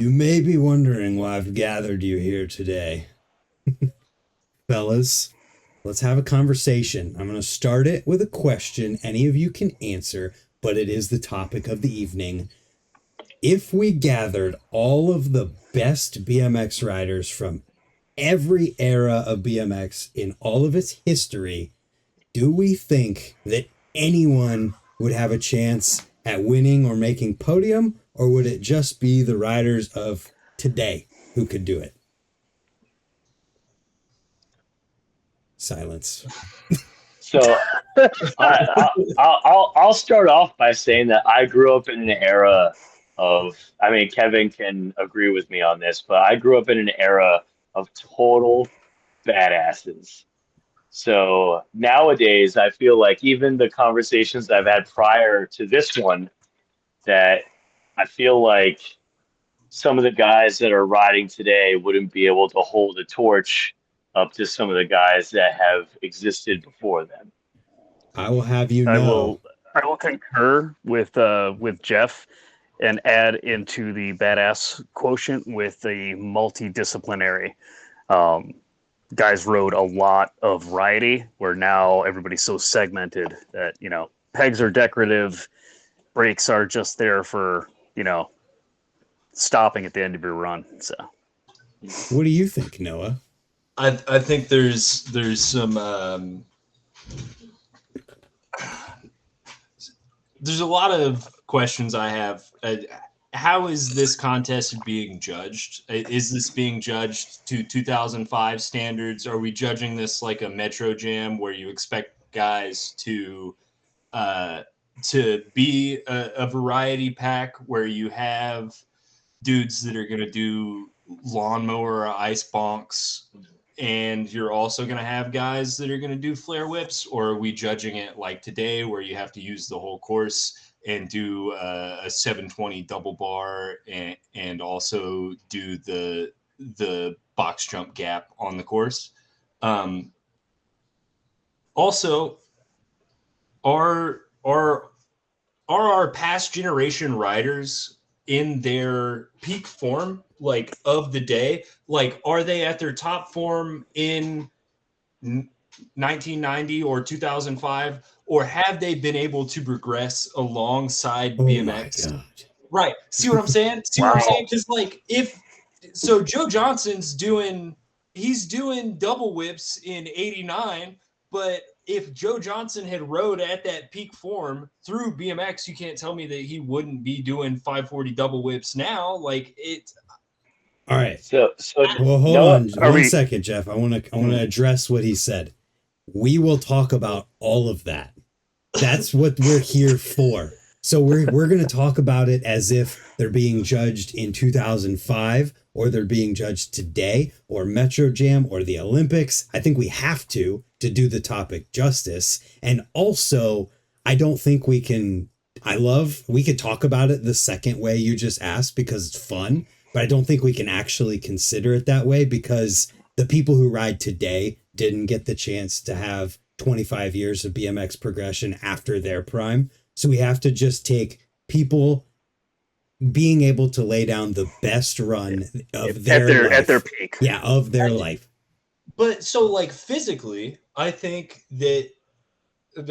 You may be wondering why I've gathered you here today. Fellas, let's have a conversation. I'm going to start it with a question any of you can answer, but it is the topic of the evening. If we gathered all of the best BMX riders from every era of BMX in all of its history, do we think that anyone would have a chance at winning or making podium, or would it just be the riders of today who could do it? Silence. So I'll start off by saying that I grew up in an era of, I mean, Kevin can agree with me on this, but I grew up in an era of total badasses. So nowadays, I feel like even the conversations I've had prior to this one, that I feel like some of the guys that are riding today wouldn't be able to hold a torch up to some of the guys that have existed before them. I will have you I know. will I will concur with Geoff and add into the badass quotient with the multidisciplinary. Um, Guys rode a lot of variety, where now everybody's so segmented that pegs are decorative, brakes are just there for stopping at the end of your run. So What do you think, Noah? I think there's some there's a lot of questions I have. How is this contest being judged? Is this being judged to 2005 standards? Are we judging this like a Metro Jam where you expect guys to be a variety pack where you have dudes that are going to do lawnmower or ice bonks, and you're also going to have guys that are going to do flare whips? Or are we judging it like today where you have to use the whole course and do a 720 double bar and also do the box jump gap on the course? Also, are our past generation riders in their peak form, like of the day? Like, are they at their top form in 1990 or 2005, or have they been able to progress alongside Oh BMX? my God. Right. See what I'm saying? Wow. Because like, if so, Joe Johnson's doing double whips in '89, but if Joe Johnson had rode at that peak form through BMX, you can't tell me that he wouldn't be doing 540 double whips now. Like it. All right. So Well, hold Noah, on Are one we? second, Geoff. I want to address what he said. We will talk about all of that. That's what we're here for. So we're going to talk about it as if they're being judged in 2005 or they're being judged today or Metro Jam or the Olympics. I think we have to do the topic justice. And also, I don't think we could talk about it the second way you just asked because it's fun, but I don't think we can actually consider it that way because the people who ride today didn't get the chance to have 25 years of BMX progression after their prime. So we have to just take people being able to lay down the best run of their At their life. peak. Yeah, of their life. But so, like, physically, I think that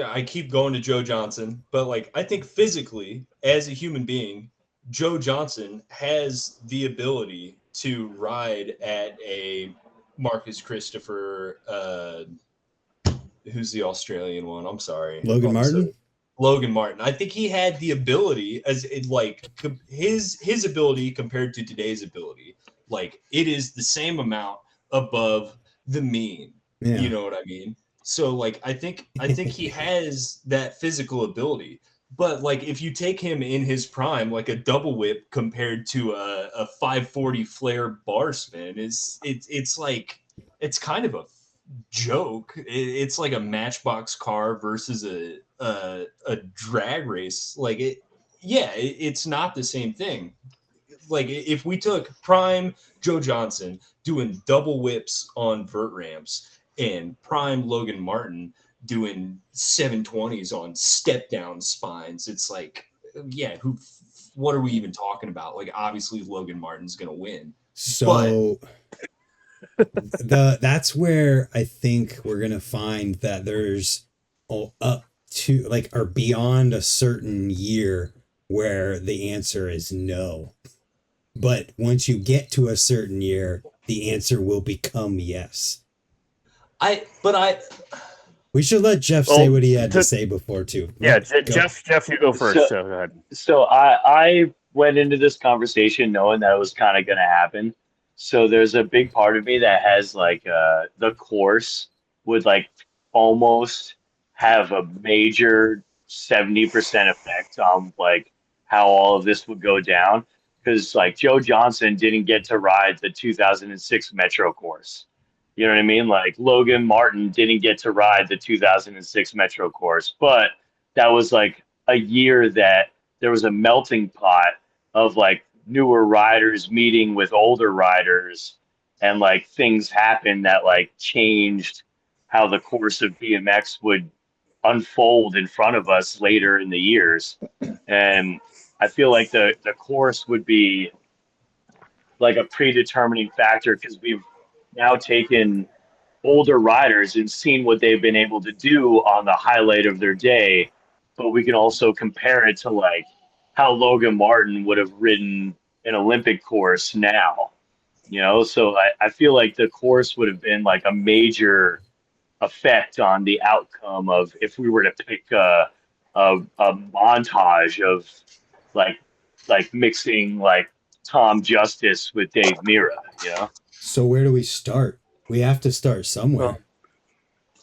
I keep going to Joe Johnson, but like, I think physically, as a human being, Joe Johnson has the ability to ride at a Marcus Christopher. Who's the Australian one? I'm sorry. Logan Martin? Logan Martin. I think he had the ability, as it, like, his ability compared to today's ability, like, it is the same amount above the mean. Yeah. You know what I mean? So like, I think he has that physical ability. But like, if you take him in his prime, like a double whip compared to a 540 flare bar spin, it's like, it's kind of a joke. It's like a Matchbox car versus a drag race. Like it's not the same thing. Like, if we took prime Joe Johnson doing double whips on vert ramps and prime Logan Martin doing 720s on step down spines, it's like, yeah, what are we even talking about? Like, obviously Logan Martin's going to win. So that's where I think we're going to find that there's up to like, or beyond a certain year where the answer is no. But once you get to a certain year, the answer will become yes. We should let Geoff say what he had to say before too. Yeah, Geoff, you go first. So go ahead. So I went into this conversation knowing that it was kind of going to happen. So there's a big part of me that has like the course would like almost have a major 70% effect on like how all of this would go down. Because like Joe Johnson didn't get to ride the 2006 Metro course. You know what I mean? Like Logan Martin didn't get to ride the 2006 Metro course, but that was like a year that there was a melting pot of like newer riders meeting with older riders, and like things happened that like changed how the course of BMX would unfold in front of us later in the years. And I feel like the course would be like a predetermining factor because we've now taken older riders and seen what they've been able to do on the highlight of their day, but we can also compare it to like how Logan Martin would have ridden an Olympic course now, you know? So I feel like the course would have been like a major effect on the outcome of if we were to pick a montage of like mixing like Tom Justice with Dave Mira, you know? So where do we start? We have to start somewhere. Well,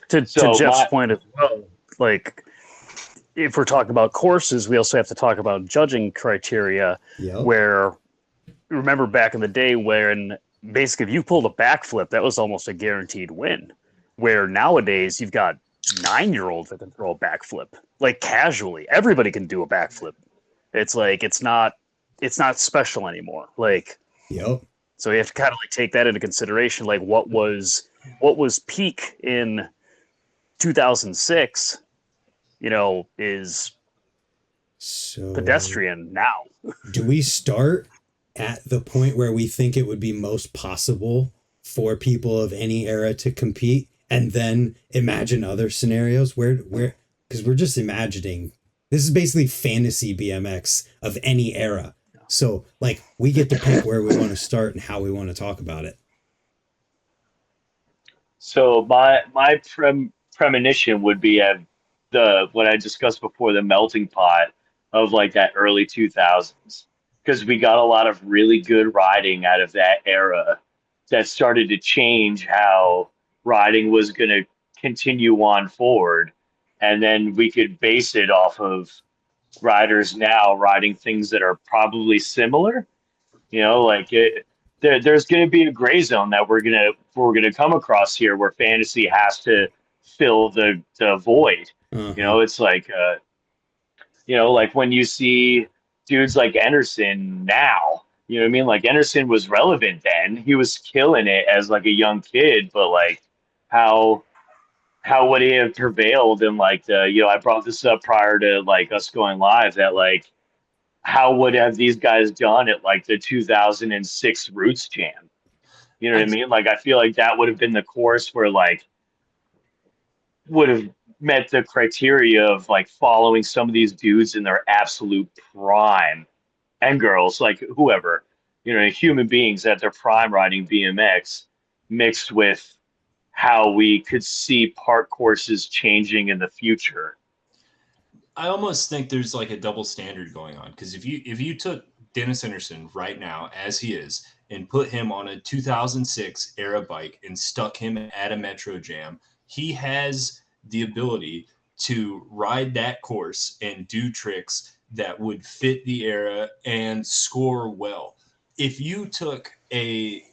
to Jeff's point as well, like if we're talking about courses, we also have to talk about judging criteria. Yep. Where remember back in the day when basically if you pulled a backflip, that was almost a guaranteed win. Where nowadays you've got 9-year-olds that can throw a backflip like casually. Everybody can do a backflip. It's like it's not special anymore. Like, yep. So you have to kind of like take that into consideration. Like what was peak in 2006, you know, is so pedestrian now. Do we start at the point where we think it would be most possible for people of any era to compete and then imagine other scenarios where because we're just imagining this is basically fantasy BMX of any era. So like we get to pick where we want to start and how we want to talk about it. So my premonition would be at what I discussed before, the melting pot of like that early 2000s, because we got a lot of really good riding out of that era that started to change how riding was going to continue on forward. And then we could base it off of riders now riding things that are probably similar, you know, like there's going to be a gray zone that we're going to come across here where fantasy has to fill the void. Uh-huh. You know, it's like you know, like when you see dudes like Anderson now, you know what I mean? Like Anderson was relevant then. He was killing it as like a young kid, but like how would he have prevailed in like you know, I brought this up prior to like us going live, that like how would have these guys done at like the 2006 Roots Jam? You know what I mean? Like I feel like that would have been the course where like would have met the criteria of like following some of these dudes in their absolute prime, and girls, like whoever, you know, human beings at their prime riding BMX, mixed with how we could see park courses changing in the future. I almost think there's like a double standard going on, because if you took Dennis Anderson right now as he is and put him on a 2006 era bike and stuck him at a Metro Jam, he has the ability to ride that course and do tricks that would fit the era and score well. If you took a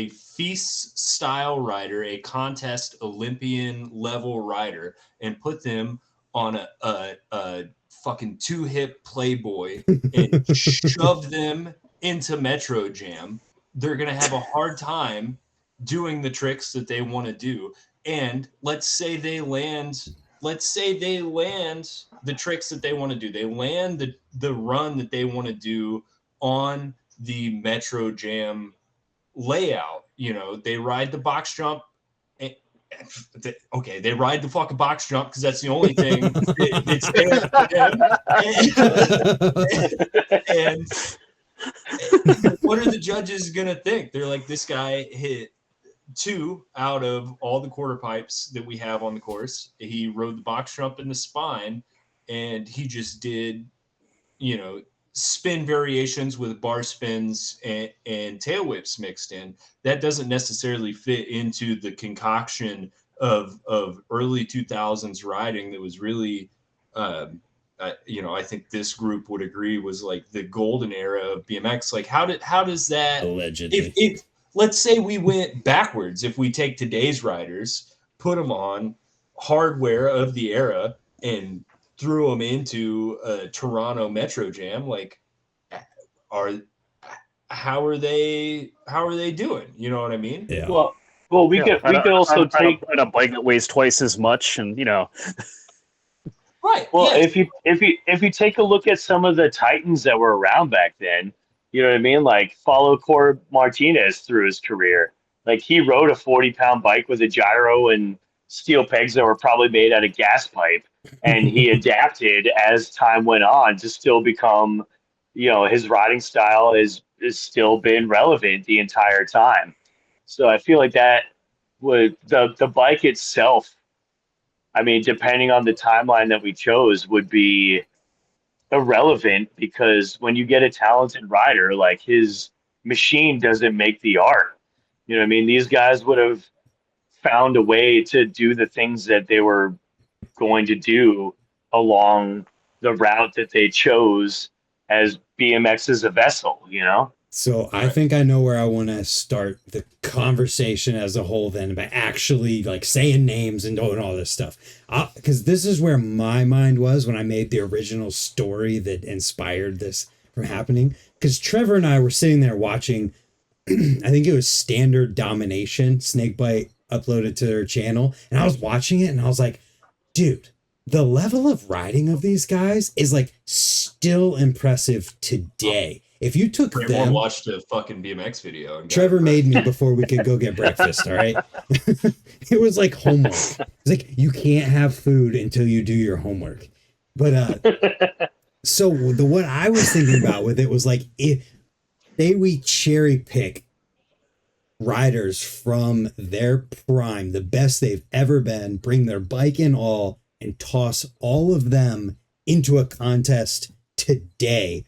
feast style rider, a contest Olympian level rider, and put them on a fucking 2-hip Playboy and shove them into Metro Jam, they're going to have a hard time doing the tricks that they want to do. And let's say they land let's say they land the tricks that they want to do. They land the run that they want to do on the Metro Jam layout. You know, they ride the box jump. Okay, they ride the fucking box jump because that's the only thing that's there for them. And what are the judges gonna think? They're like, this guy hit 2 out of all the quarter pipes that we have on the course. He rode the box jump in the spine, and he just did, you know, spin variations with bar spins and tail whips mixed in. That doesn't necessarily fit into the concoction of early 2000s riding that was really, you know, I think this group would agree was like the golden era of BMX. Like, how does that allegedly? If let's say we went backwards, if we take today's riders, put them on hardware of the era, and threw them into a Toronto Metro Jam, like, how are they doing? You know what I mean? Yeah. Well, we could also take a bike that weighs twice as much, and you know. Right. Well, yeah. if you take a look at some of the Titans that were around back then, you know what I mean? Like, follow Cor Martinez through his career. Like, he rode a 40-pound bike with a gyro and steel pegs that were probably made out of gas pipe, and he adapted as time went on to still become, you know, his riding style is still been relevant the entire time. So I feel like that would the bike itself, I mean, depending on the timeline that we chose, would be irrelevant, because when you get a talented rider, like, his machine doesn't make the art. You know what I mean? These guys would have found a way to do the things that they were going to do along the route that they chose, as BMX is a vessel, you know? So I think I know where I want to start the conversation as a whole then, by actually like saying names and doing all this stuff. Because this is where my mind was when I made the original story that inspired this from happening. Because Trevor and I were sitting there watching, I think it was Standard Domination, Snakebite uploaded to their channel. And I was watching it and I was like, dude, the level of riding of these guys is like still impressive today. If you took Everyone them, watched a fucking BMX video. And Trevor made me before we could go get breakfast. All right. It was like homework. It's like, you can't have food until you do your homework. But so what I was thinking about with it was like, if we cherry pick riders from their prime, the best they've ever been, bring their bike and all, and toss all of them into a contest today,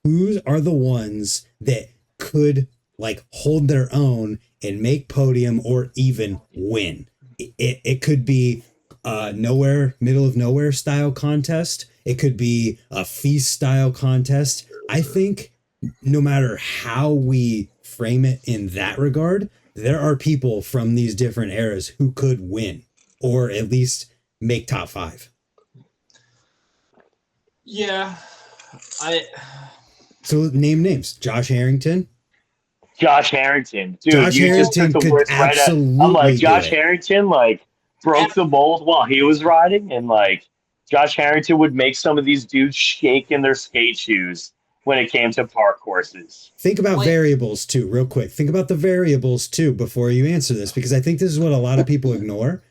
who are the ones that could like hold their own and make podium or even win? It could be nowhere, middle of nowhere style contest. It could be a feast style contest. I think no matter how we frame it in that regard, there are people from these different eras who could win or at least make top 5. Yeah. So name names. Josh Harrington. Dude, Josh you Harrington just took the could words right out. absolutely I'm like, do Josh it. Harrington, like, broke the mold while he was riding, and like, Josh Harrington would make some of these dudes shake in their skate shoes when it came to park courses. Think about variables too, real quick. Think about the variables too before you answer this, because I think this is what a lot of people ignore.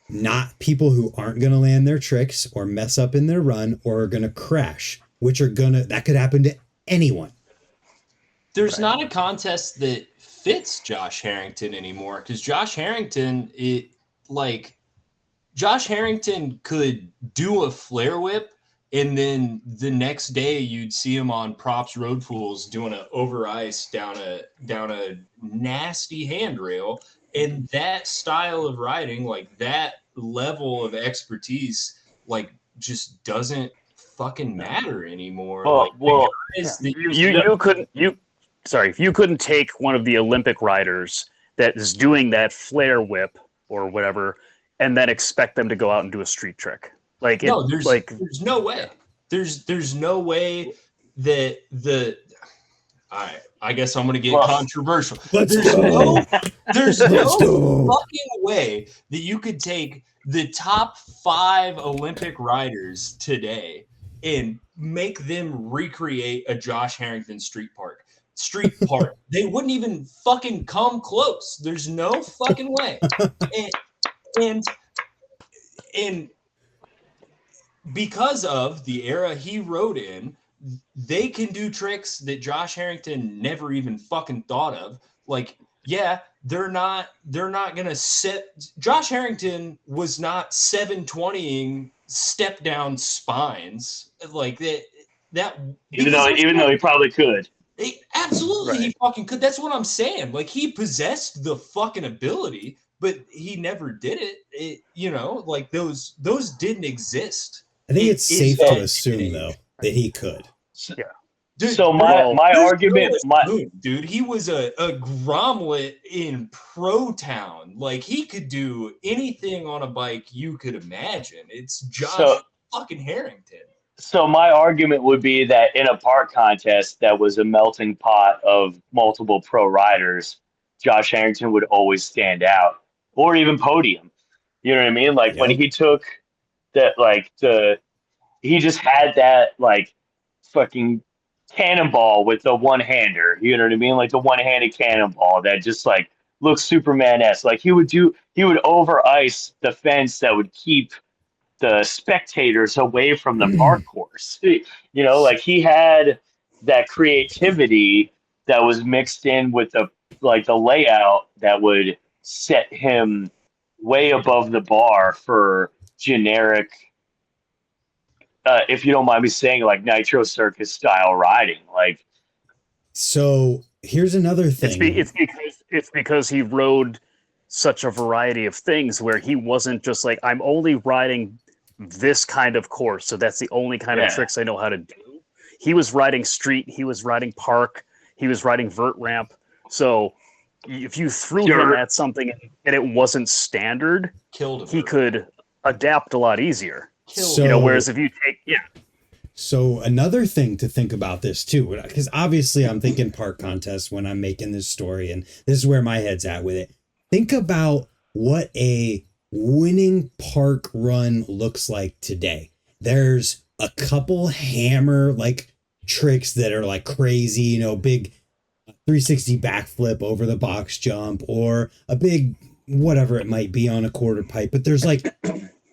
Not people who aren't going to land their tricks or mess up in their run or are going to crash, that could happen to anyone. There's not a contest that fits Josh Harrington anymore, because Josh Harrington could do a flare whip, and then the next day you'd see him on Props Road Fools doing an over ice down a nasty handrail. And that style of riding, like that level of expertise, like just doesn't fucking matter anymore. You couldn't take one of the Olympic riders that is doing that flare whip or whatever and then expect them to go out and do a street trick. There's no way. There's no way that right, I guess I'm gonna get controversial. Let's There's go. no fucking way that you could take the top 5 Olympic riders today and make them recreate a Josh Harrington street park. They wouldn't even fucking come close. There's no fucking way. And because of the era he rode in, they can do tricks that Josh Harrington never even fucking thought of. Like, yeah, they're not gonna set. Josh Harrington was not 720ing step down spines like that. Even though he probably could. Absolutely, he fucking could. That's what I'm saying. Like, he possessed the fucking ability, but he never did it. Like those didn't exist. I think it's safe to assume though that he could. Yeah. Dude, so my argument, dude, he was a grommet in Pro Town. Like, he could do anything on a bike you could imagine. It's Josh fucking Harrington. So my argument would be that in a park contest that was a melting pot of multiple pro riders, Josh Harrington would always stand out, or even podium. You know what I mean? Like, when he took that, he just had that like fucking cannonball with the one-hander. You know what I mean? Like the one-handed cannonball that just like looks Superman-esque. Like he would over ice the fence that would keep the spectators away from the park course. Like he had that creativity that was mixed in with the layout that would set him way above the bar for generic, if you don't mind me saying, like Nitro Circus style riding. Like, so here's another thing. It's because he rode such a variety of things where he wasn't just like, I'm only riding this kind of course, so that's the only kind of tricks I know how to do. He was riding street, he was riding park, he was riding vert ramp. So if you threw him at something and it wasn't standard, he could adapt a lot easier. Whereas if you take So another thing to think about this too, because obviously I'm thinking park contest when I'm making this story, and this is where my head's at with it. Think about what a winning park run looks like today. There's a couple hammer like tricks that are like crazy, big 360 backflip over the box jump, or a big whatever it might be on a quarter pipe. But there's like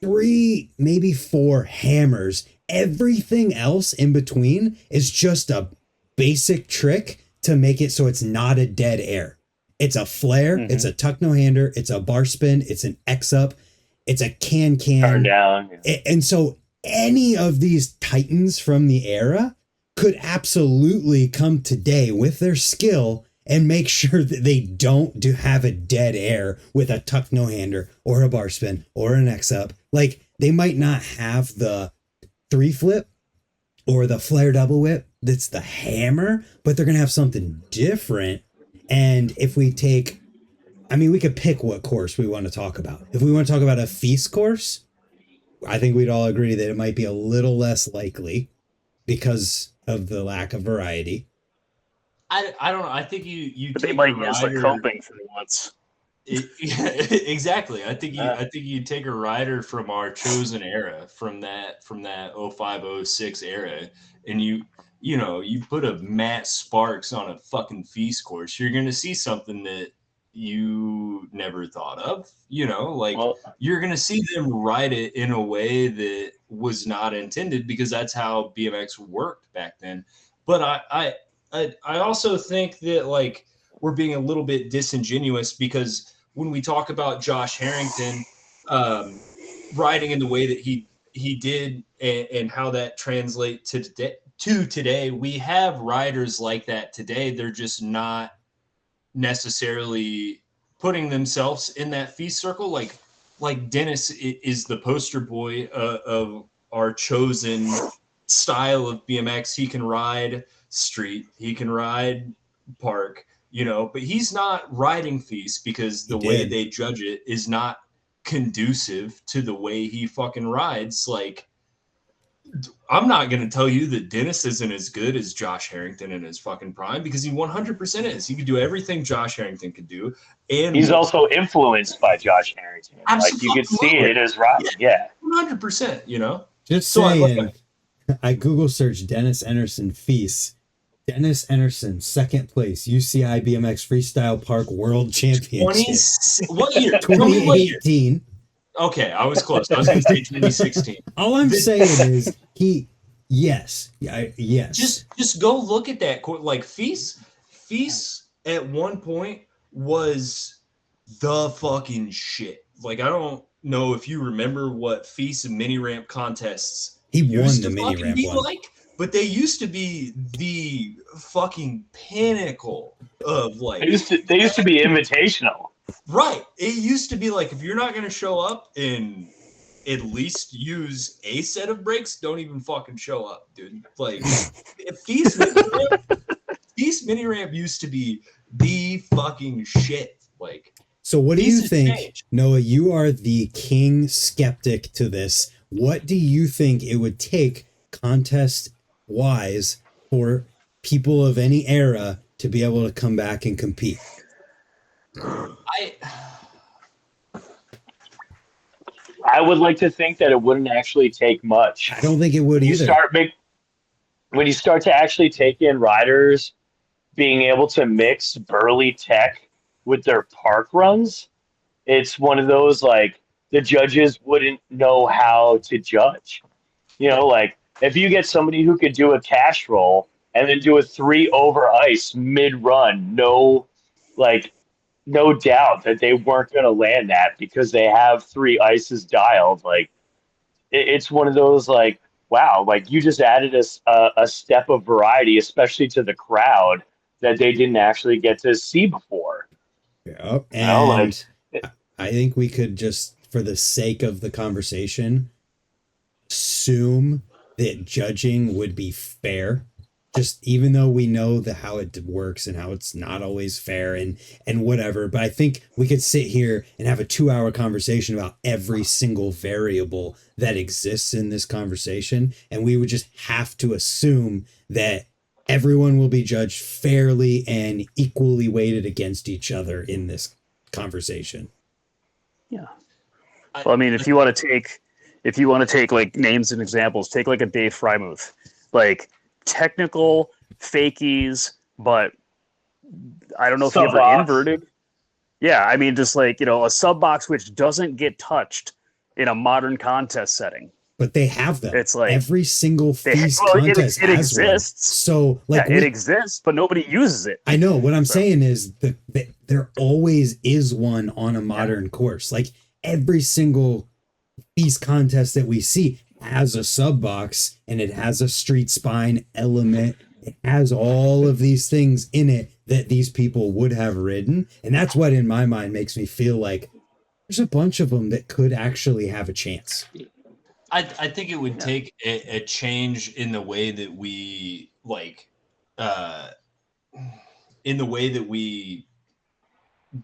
3, maybe 4 hammers. Everything else in between is just a basic trick to make it so it's not a dead air. It's a flare, it's a tuck no hander, it's a bar spin, it's an X up, it's a can turn down. And so any of these titans from the era could absolutely come today with their skill and make sure that they don't have a dead air with a tuck no hander or a bar spin or an X up. Like, they might not have the 3 flip or the flare double whip that's the hammer, but they're gonna have something different. And if we take, we could pick what course we want to talk about. If we want to talk about a feast course, I think we'd all agree that it might be a little less likely because of the lack of variety. I don't know. I think you they might use the coping for once. Exactly. I think you take a rider from our chosen era, from that 05-06 era, and you put a Matt Sparks on a fucking feast course, you're gonna see something that you never thought of. You're gonna see them ride it in a way that was not intended, because that's how BMX worked back then. But I also think that like we're being a little bit disingenuous, because when we talk about Josh Harrington riding in the way that he did, and how that translates to today, we have riders like that today. They're just not necessarily putting themselves in that feast circle. Like Dennis is the poster boy of our chosen style of BMX. He can ride street, he can ride park, but he's not riding feast because the way they judge it is not conducive to the way he fucking rides. Like, I'm not going to tell you that Dennis isn't as good as Josh Harrington in his fucking prime, because he 100% is. He could do everything Josh Harrington could do. And he's also influenced by Josh Harrington. Absolutely. Like, you could see it in his riding. Yeah. 100%, you know? Just So saying, I Google searched Dennis Enerson Feast. Dennis Enerson, second place, UCI BMX Freestyle Park World Championship. What year? Tell me what year. 2018. Okay, I was close. I was going to say 2016. All I'm saying is yes. Just go look at that. Like, Feast at one point was the fucking shit. Like, I don't know if you remember what Feast and mini ramp contests He won used the to mini fucking ramp be one. like, but they used to be the fucking pinnacle of like. They used to be invitational. Right. It used to be like, if you're not going to show up and at least use a set of brakes, don't even fucking show up, dude. Like, Feast mini ramp used to be the fucking shit. Like, so what do you think, changed. Noah? You are the king skeptic to this. What do you think it would take contest-wise for people of any era to be able to come back and compete? I would like to think that it wouldn't actually take much. I don't think it would either. When you start to actually take in riders being able to mix burly tech with their park runs, it's one of those, like, the judges wouldn't know how to judge. You know, like, if you get somebody who could do a cash roll and then do a 3 over ice mid-run, no doubt that they weren't going to land that because they have 3 ices dialed. Like, it's one of those, like, wow, like, you just added a step of variety, especially to the crowd, that they didn't actually get to see before. Yep. And you know, like, I think we could just, for the sake of the conversation, assume that judging would be fair. Just even though we know how it works and how it's not always fair and whatever, but I think we could sit here and have a 2-hour conversation about every single variable that exists in this conversation, and we would just have to assume that everyone will be judged fairly and equally weighted against each other in this conversation. Yeah. Well, I mean, if you want to take like names and examples, take like a Dave Frymuth, like technical fakies, but I don't know if he ever inverted. Yeah, I mean, just like, a sub box which doesn't get touched in a modern contest setting. But they have them. It's like every single Feast contest it has exists. One. So, like, it exists, but nobody uses it. I know. What I'm saying is that there always is one on a modern course. Like, every single Feast contest that we see has a sub box, and it has a street spine element. It has all of these things in it that these people would have ridden, and that's what, in my mind, makes me feel like there's a bunch of them that could actually have a chance. I think it would take a change in the way that we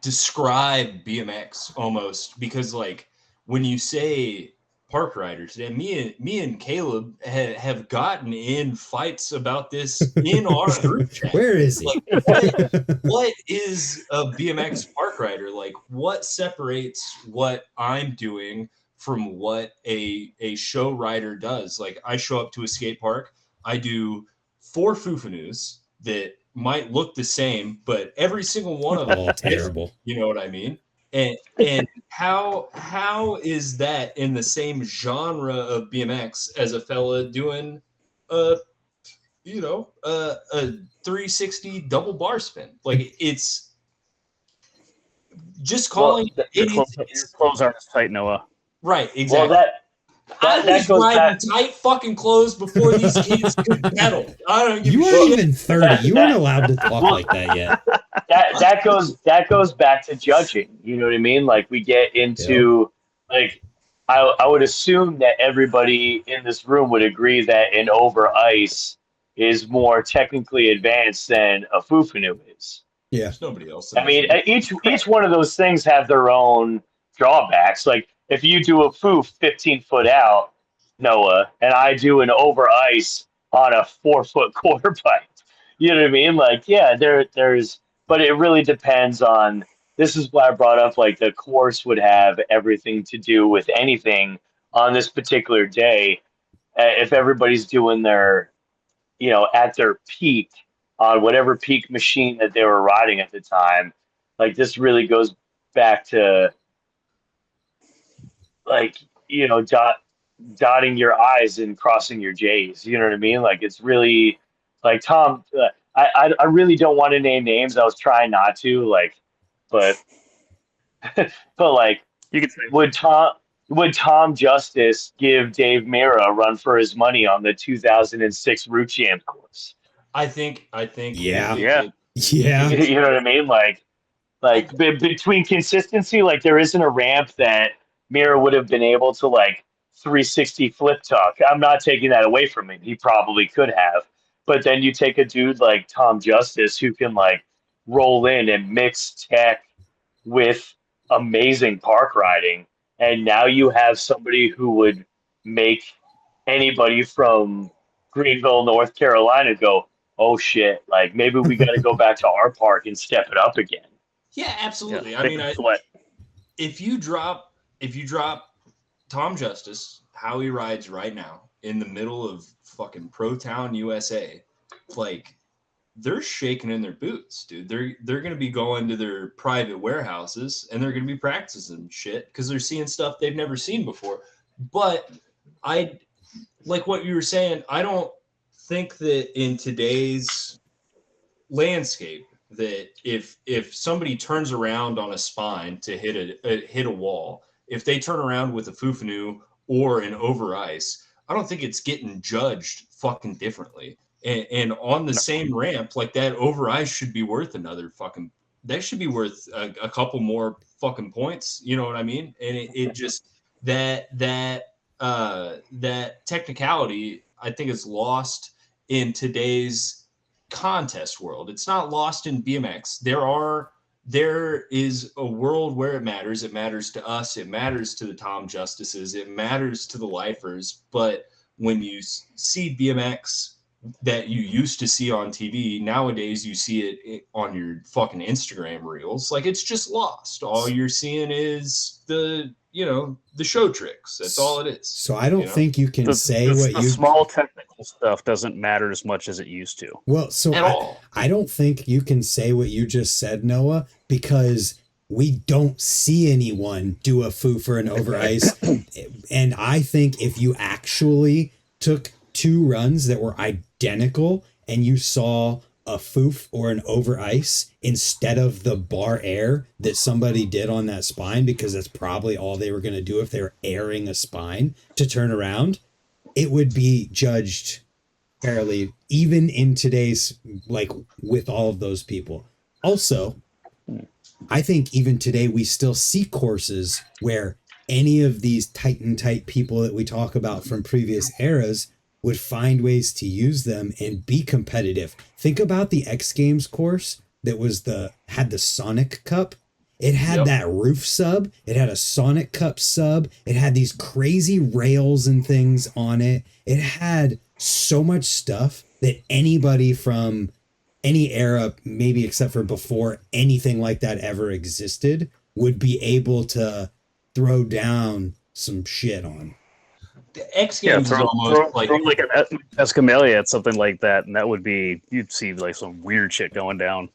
describe BMX almost, because like when you say park riders, and me and Caleb have gotten in fights about this in our group chat. Where is he? Like, what is a BMX park rider? Like, what separates what I'm doing from what a show rider does? Like, I show up to a skate park, I do 4 foo-foo-noos that might look the same, but every single one of them all terrible. You know what I mean? And how is that in the same genre of BMX as a fella doing a 360 double bar spin? Like, it's just calling your clothes aren't as tight, Noah. Right, exactly. Well, I was riding tight fucking clothes before these kids could pedal. I don't give a shit. You weren't even 30. You weren't allowed to talk like that yet. That goes back to judging. You know what I mean? Like, we get into like, I would assume that everybody in this room would agree that an over ice is more technically advanced than a foo-foo-noo is. Yeah. There's nobody else. I mean, each one of those things have their own drawbacks. Like, if you do a foof 15 foot out, Noah, and I do an over ice on a 4 foot quarter pipe. You know what I mean? Like, yeah, there's, but it really depends on. This is why I brought up like the course would have everything to do with anything on this particular day. If everybody's doing their, at their peak on whatever peak machine that they were riding at the time, like this really goes back to like, dotting your I's and crossing your J's. You know what I mean? Like it's really like Tom. I really don't want to name names. I was trying not to like, but but like, You could say would Tom Justice give Dave Mira a run for his money on the 2006 Root Champ course? I think Yeah. Yeah. Yeah. You know what I mean? Like between consistency, like there isn't a ramp that Mira would have been able to like 360 flip tuck. I'm not taking that away from him. He probably could have. But then you take a dude like Tom Justice who can like roll in and mix tech with amazing park riding. And now you have somebody who would make anybody from Greenville, North Carolina go, oh shit, like maybe we got to go back to our park and step it up again. Yeah, absolutely. Yeah, I mean, sweat. if you drop Tom Justice, how he rides right now in the middle of fucking Pro Town, USA, like they're shaking in their boots, dude. They're gonna be going to their private warehouses and they're gonna be practicing shit because they're seeing stuff they've never seen before. But I like what you were saying. I don't think that in today's landscape that if somebody turns around on a spine to hit a wall, if they turn around with a Fufanu or an over ice, I don't think it's getting judged fucking differently. And on the same ramp, like that over ice should be worth that should be worth a couple more fucking points. You know what I mean? And it just that technicality, I think, is lost in today's contest world. It's not lost in BMX. There is a world where it matters. It matters to us. It matters to the Tom Justices. It matters to the lifers. But when you see BMX that you used to see on TV, nowadays you see it on your fucking Instagram reels. Like it's just lost. All you're seeing is the show tricks. That's all it is. So I don't think you can say the what you small technical stuff doesn't matter as much as it used to. Well, so At all. I don't think you can say what you just said, Noah, because we don't see anyone do a foo for an over ice. And I think if you actually took two runs that were identical and you saw a foof or an over ice instead of the bar air that somebody did on that spine, because that's probably all they were going to do if they were airing a spine to turn around, it would be judged fairly, even in today's, like with all of those people. Also, I think even today we still see courses where any of these Titan type people that we talk about from previous eras would find ways to use them and be competitive. Think about the X Games course that had the Sonic Cup. It had that roof sub. It had a Sonic Cup sub. It had these crazy rails and things on it. It had so much stuff that anybody from any era, maybe except for before anything like that ever existed, would be able to throw down some shit on. The X Games throw, is almost throw like an Escamilla at something like that, and that would be, you'd see like some weird shit going down.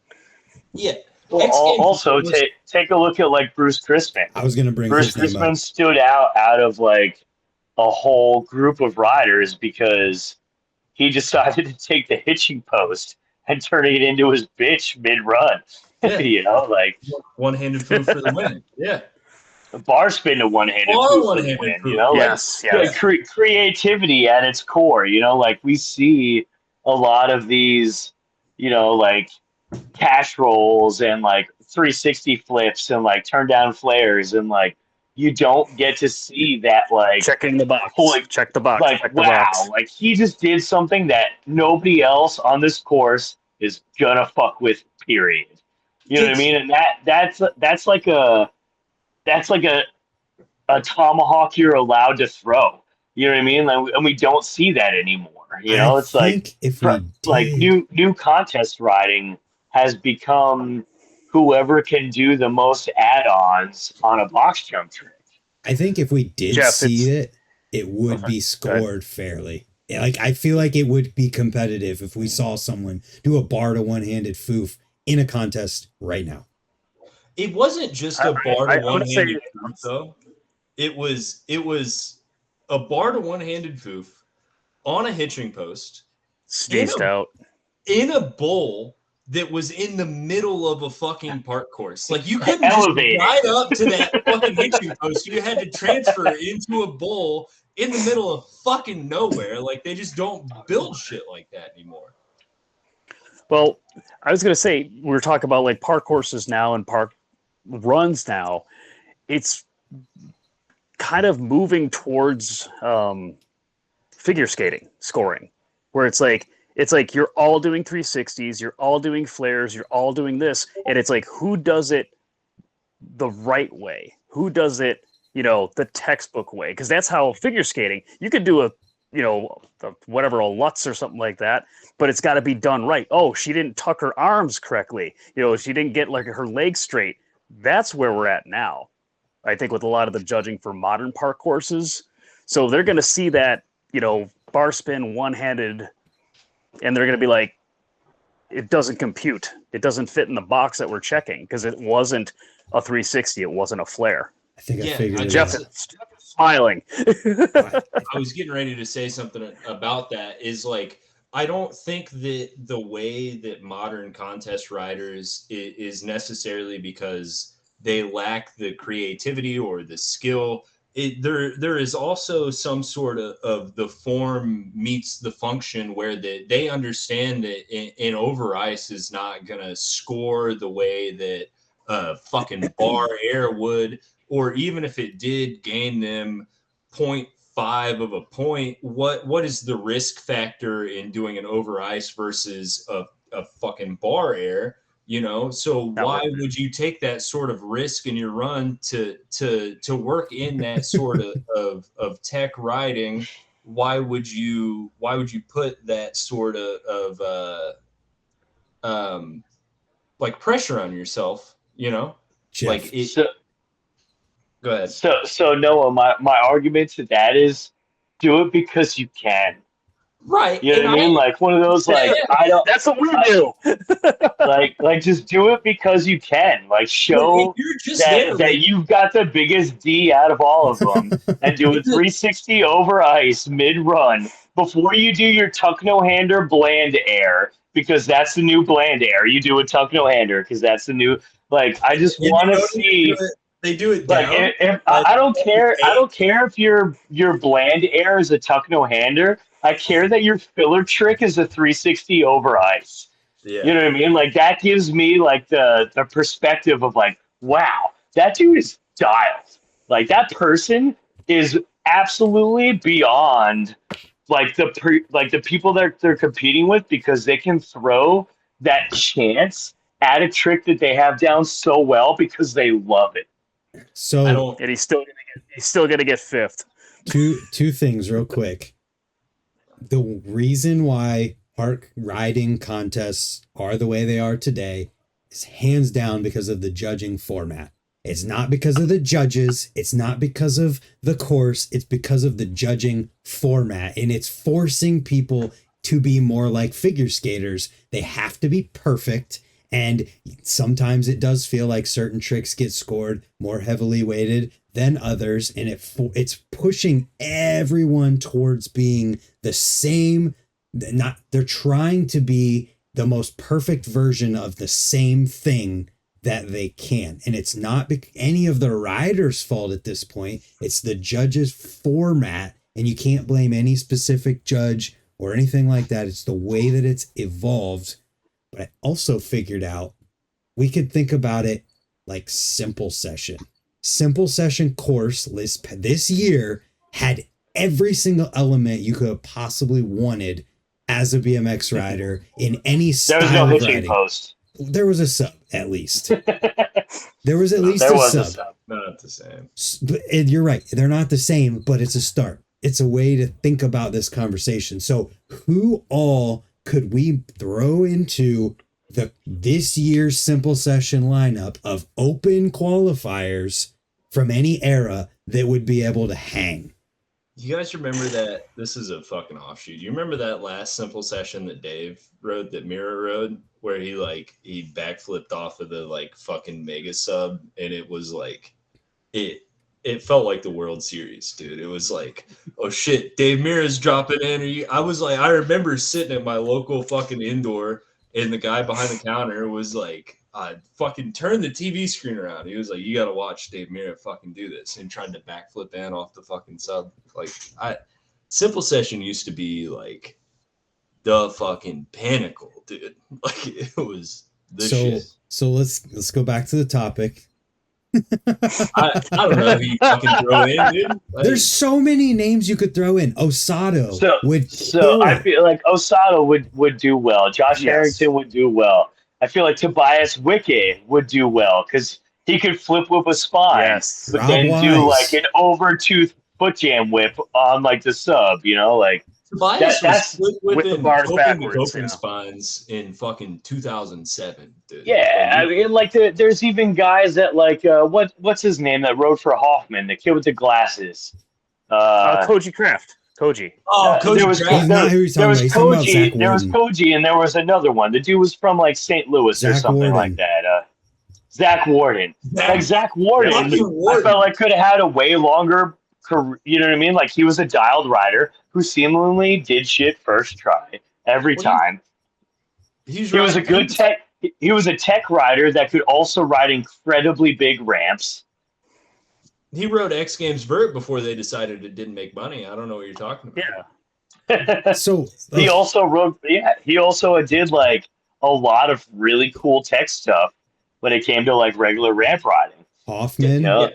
Yeah. Well, also take a look at like Bruce Chrisman. I was going to bring Bruce his name Chrisman up. stood out of like a whole group of riders because he decided to take the hitching post and turn it into his bitch mid-run. Yeah. Like one-handed foo for the win. Yeah. a bar spin to one-handed Or foo for one-handed the win, foo. Yes. like creativity at its core, like we see a lot of these, like cash rolls and like 360 flips and like turn down flares, and like you don't get to see that, like checking the box. Check the box. Like, check the wow, box. like he just did something that nobody else on this course is gonna fuck with, period. You know what I mean? And that's like a tomahawk you're allowed to throw. You know what I mean? Like, and we don't see that anymore. You I know, it's like think if we like did, new contest riding has become whoever can do the most add-ons on a box jump trick. I think if we did Jeff, see it's it, it would be Go ahead. scored fairly. Yeah, like I feel like it would be competitive if we saw someone do a bar to one-handed foof in a contest right now. It wasn't just a bar I to would say one-handed foof, though. It was a bar to one-handed foof on a hitching post spaced out. in a bowl that was in the middle of a fucking park course. Like, you couldn't Elevated. just ride up to that fucking hitching post. You had to transfer into a bowl in the middle of fucking nowhere. Like, they just don't build shit like that anymore. Well, I was going to say, we were talking about like park courses now and park runs now. It's kind of moving towards figure skating scoring, where it's like you're all doing 360s, you're all doing flares, you're all doing this, and it's like, who does it the right way? Who does it, the textbook way? Because that's how figure skating, you could do a whatever, a Lutz or something like that, but it's got to be done right. Oh, she didn't tuck her arms correctly. She didn't get like her legs straight. That's where we're at now, I think, with a lot of the judging for modern park courses. So they're going to see that, bar spin one-handed, and they're going to be like, it doesn't compute. It doesn't fit in the box that we're checking because it wasn't a 360. It wasn't a flare. I think I figured it Jeff out. is smiling. I was getting ready to say something about that. Is like, I don't think that the way that modern contest riders is necessarily because they lack the creativity or the skill. There is also some sort of the form meets the function, where they understand that in over ice is not going to score the way that fucking bar air would, or even if it did gain them 0.5 of a point, what is the risk factor in doing an over ice versus a fucking bar air? So why would you take that sort of risk in your run to work in that sort of tech riding? Why would you put that sort of like pressure on yourself? Jeff, Like it. So, Go ahead. so Noah, my argument to that is, do it because you can. Right. You know what I mean? Like one of those, like, I don't. That's what we do. like just do it because you can. Like, show You're just there, that you've got the biggest D out of all of them, and do a 360 over ice mid run before you do your tuck no hander bland air, because that's the new bland air. You do a tuck no hander because that's the new. Like, I just want to see. They do it Like, down. if I don't care. I don't care if your bland air is a tuck no hander. I care that your filler trick is a 360 over ice. Yeah. You know what I mean? Like, that gives me like the perspective of like, wow, that dude is dialed. Like, that person is absolutely beyond like the people that they're competing with, because they can throw that chance at a trick that they have down so well because they love it. so And he's still gonna get fifth. two things real quick. The reason why park riding contests are the way they are today is hands down because of the judging format. It's not because of the judges. It's not because of the course. It's because of the judging format. And it's forcing people to be more like figure skaters. They have to be perfect. And sometimes it does feel like certain tricks get scored more heavily weighted than others. And it's pushing everyone towards being the same. They're trying to be the most perfect version of the same thing that they can. And it's not any of the riders' fault at this point. It's the judges' format. And you can't blame any specific judge or anything like that. It's the way that it's evolved. But I also figured out we could think about it like Simple Session. Simple Session course list this year had every single element you could have possibly wanted as a BMX rider in any style There was no of hitching riding. post. There was a sub, at least. There was at least There a was sub. a sub. Not the same. You're right. They're not the same, but it's a start. it's a way to think about this conversation. So who all could we throw into this year's simple session lineup of open qualifiers from any era that would be able to hang? You guys remember that? This is a fucking offshoot. You remember that last simple session that Dave rode, that Mirror rode, where he backflipped off of the like fucking mega sub, and it was like it felt like the World Series, dude. It was like, oh shit, Dave Mirra's dropping in. I was like, I remember sitting at my local fucking indoor, and the guy behind the counter was like, fucking turn the TV screen around. He was like, you got to watch Dave Mirra fucking do this, and tried to backflip in off the fucking sub. Like, simple session used to be like the fucking pinnacle, dude. Like, it was the shit. So let's go back to the topic. I don't know who you fucking throw in, dude. Like, there's so many names you could throw in. Osato would kill I it. feel like Osato would do well. Josh Harrington would do well. I feel like Tobias Wicke would do well because he could flip whip a spine, but Rob then Wise. do like an over-tooth foot jam whip on like the sub, you know, like Tobias that's was with the bars backwards, open yeah. spines in fucking 2007, dude. yeah. I mean, like there's even guys that like what's his name that rode for Hoffman, the kid with the glasses. Koji Kraft. Koji. Oh, Koji there was Kraft. Not who you're there was talking about. He's talking about Zach Koji, there was Warden. Koji, and there was another one. The dude was from like St. Louis or Zach something Warden. like that. Zach Warden. Like Zach Warden, Fucking I Warden. felt like could have had a way longer career. You know what I mean? Like he was a dialed rider who seemingly did shit first try every time. He was a good tech. He was a tech rider that could also ride incredibly big ramps. He rode X Games Vert before they decided it didn't make money. I don't know what you're talking about. Yeah. So He also rode. Yeah, he also did like a lot of really cool tech stuff when it came to like regular ramp riding. Hoffman, Yeah.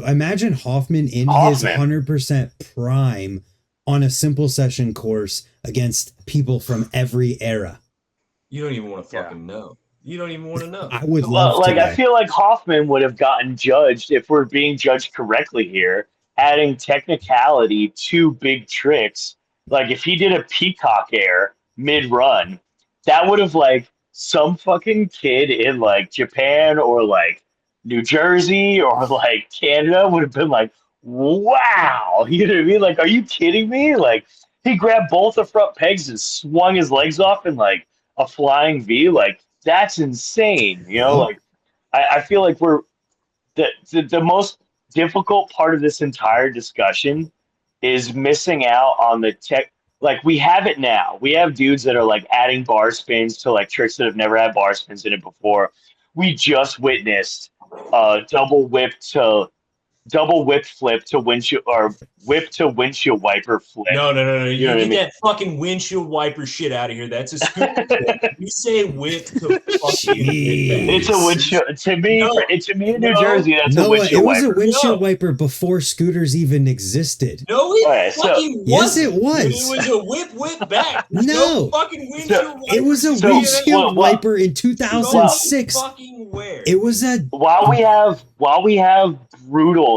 imagine Hoffman in his 100% prime on a simple session course against people from every era. You don't even want to fucking know. You don't even want to know. I would Well, love like to. I feel like Hoffman would have gotten judged if we're being judged correctly here, adding technicality to big tricks. Like if he did a peacock air mid-run, that would have like some fucking kid in like Japan or like New Jersey or like Canada would have been like, wow, you know what I mean? Like, are you kidding me? Like he grabbed both the front pegs and swung his legs off in like a flying V. Like that's insane. You know, like I feel like we're the most difficult part of this entire discussion is missing out on the tech. Like we have it now. We have dudes that are like adding bar spins to like tricks that have never had bar spins in it before. We just witnessed double whip flip to windshield or whip to windshield wiper flip. No. You know what I get mean? that fucking windshield wiper shit out of here. That's a scooter. You say whip to fucking. It's a windshield. To me, in New No. Jersey, that's a No, windshield it was wiper. a windshield No. wiper before scooters even existed. No, it Alright, so- fucking Yes, wasn't. it was. It was a whip back. There's No. fucking windshield wiper. It was a So- windshield well, wiper in 2006. Fucking where? It was a While we have brutal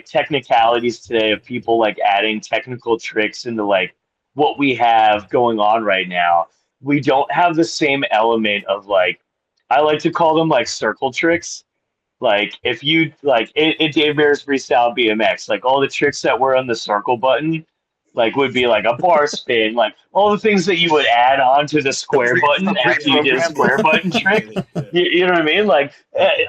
technicalities today of people like adding technical tricks into like what we have going on right now, we don't have the same element of like, I like to call them like circle tricks. Like if you like in Dave Mirra's freestyle BMX, like all the tricks that were on the circle button, like would be like a bar spin, like all the things that you would add on to the square button after you did a square button trick. You know what I mean? Like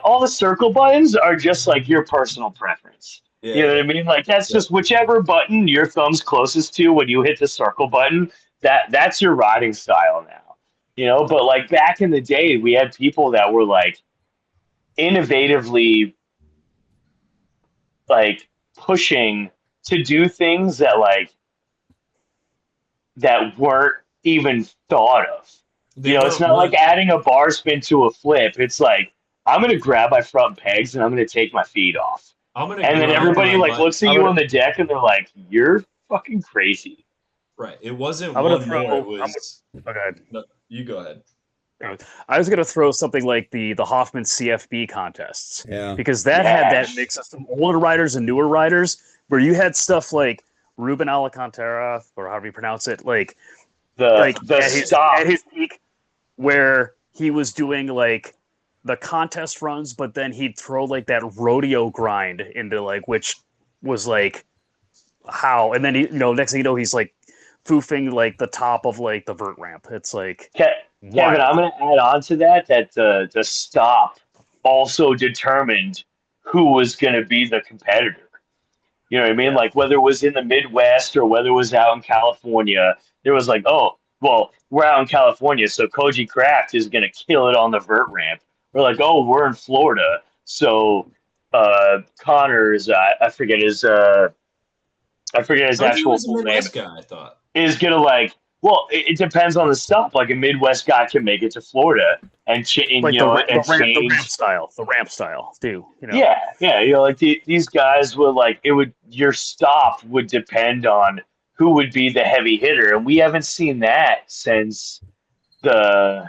all the circle buttons are just like your personal preference. Yeah. You know what I mean? Like that's just whichever button your thumb's closest to when you hit the circle button, that's your riding style now. You know, but like back in the day, we had people that were like innovatively like pushing to do things that like that weren't even thought of. You know, it's not like adding a bar spin to a flip. It's like I'm gonna grab my front pegs and I'm gonna take my feet off. I'm gonna And then go everybody on my like butt. looks at you on the deck and they're like, "You're fucking crazy." Right. It wasn't I'm gonna one throw- more. It was. Okay. No, you go ahead. I was gonna throw something like the Hoffman CFB contests yeah. because that had that Yes. mix of some older riders and newer riders where you had stuff like Ruben Alcantara, or however you pronounce it, like The stop. at his peak, where he was doing like the contest runs, but then he'd throw like that rodeo grind into like, which was like how, and then he, next thing you know, he's like foofing like the top of like the vert ramp. It's like Kevin, I'm going to add on to that the stop also determined who was going to be the competitor. You know what I mean? Yeah. Like whether it was in the Midwest or whether it was out in California, there was like, oh, well, we're out in California, so Koji Kraft is going to kill it on the vert ramp. We're like, oh, we're in Florida, so Connor's I forget his actual was a full name. Midwest guy, I thought. Is gonna like, well, it depends on the stuff. Like a Midwest guy can make it to Florida and like change. the ramp style too. Yeah. Like these guys would like it would. Your stop would depend on who would be the heavy hitter, and we haven't seen that since Dew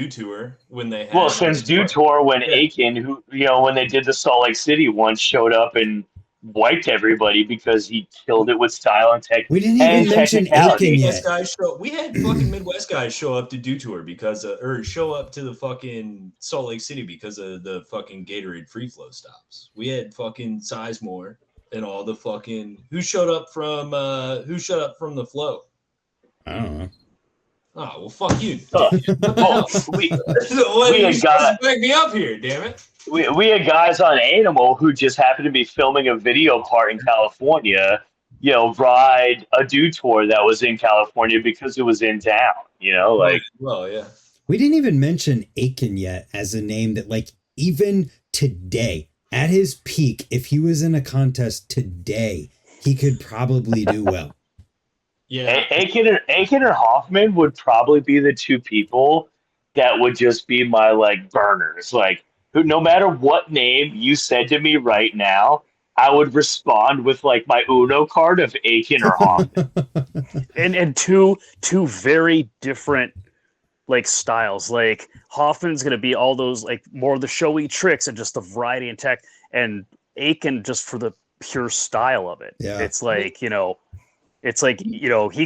Tour when they had since Dew Tour when Aiken, who when they did the Salt Lake City one, showed up and wiped everybody because he killed it with style and tech. We didn't even mention Aiken yet. We had fucking Midwest guys show up to Dew Tour or show up to the fucking Salt Lake City because of the fucking Gatorade free flow stops. We had fucking Sizemore and all the fucking who showed up from the flow. I don't know. Oh well, fuck you. We had guys back me up here, damn it. We had guys on Animal who just happened to be filming a video part in California, ride a Dew Tour that was in California because it was in town, like. Well, yeah. We didn't even mention Aiken yet as a name that, like, even today, at his peak, if he was in a contest today, he could probably do well. Yeah. Aiken and Hoffman would probably be the two people that would just be my, like, burners. Like, who, no matter what name you said to me right now, I would respond with, like, my Uno card of Aiken or Hoffman. and two very different, like, styles. Like, Hoffman's going to be all those, like, more of the showy tricks and just the variety and tech. And Aiken just for the pure style of it. Yeah. It's like, he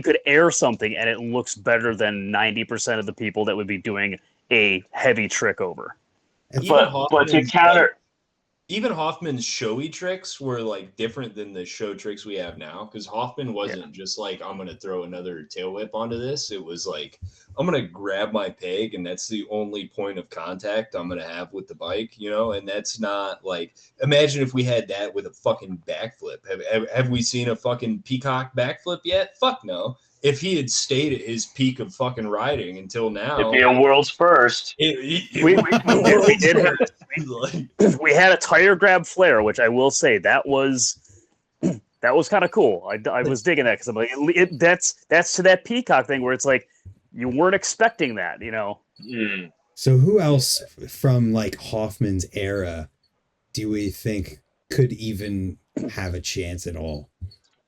could air something and it looks better than 90% of the people that would be doing a heavy trick over. But to counter, even Hoffman's showy tricks were like different than the show tricks we have now. Because Hoffman wasn't just like, I'm going to throw another tail whip onto this. It was like, I'm going to grab my peg and that's the only point of contact I'm going to have with the bike, and that's not like, imagine if we had that with a fucking backflip. Have we seen a fucking peacock backflip yet? Fuck no. If he had stayed at his peak of fucking riding until now, it'd be a world's first. We had a tire grab flare, which I will say that was kind of cool. I was digging that because I'm like, that's to that peacock thing where it's like you weren't expecting that, Mm. So who else from like Hoffman's era do we think could even have a chance at all?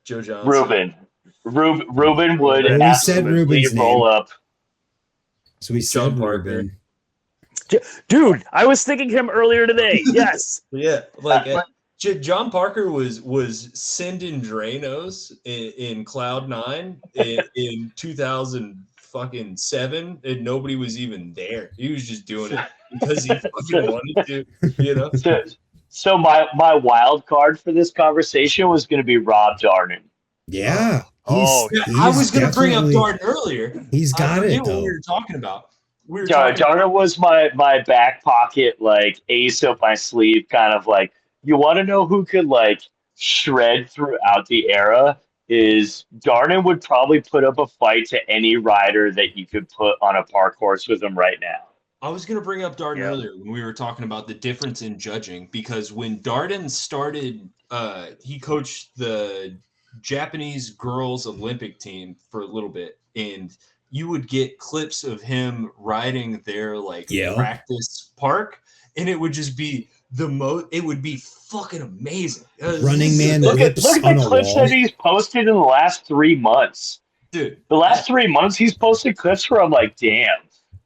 Joe Johnson. Ruben would absolutely roll up. So we said Ruben. Dude, I was thinking him earlier today. Yes. Yeah, like John Parker was sending Dranos in Cloud 9 in 2007, and nobody was even there. He was just doing it because he fucking wanted to, So my wild card for this conversation was going to be Rob Darden. Yeah. I was going to bring up Darden earlier. He's got it, though. What we were talking about. Darden was my back pocket, like, ace up my sleeve, kind of like, you want to know who could, like, shred throughout the era? Is Darden would probably put up a fight to any rider that you could put on a park horse with him right now. I was going to bring up Darden earlier when we were talking about the difference in judging, because when Darden started, he coached the Japanese girls Olympic team for a little bit, and you would get clips of him riding their practice park, and it would just be it would be fucking amazing. Running Man look at on the clips that he's posted in the last 3 months. Dude, the last 3 months he's posted clips where I'm like, damn,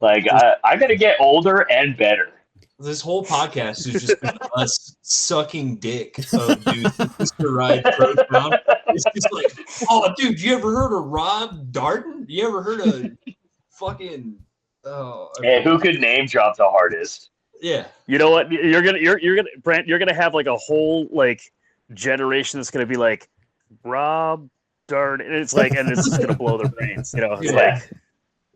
like I got to get older and better. This whole podcast is just been us sucking dick of dudes that used to ride pro town. It's just like, oh, dude, you ever heard of Rob Darden? You ever heard of fucking? Oh, And who could name drop the hardest? yeah. You know what? You're gonna Brent. You're gonna have like a whole like generation that's gonna be like Rob Darn. And it's like, and it's just gonna blow their brains. You know, it's Yeah. like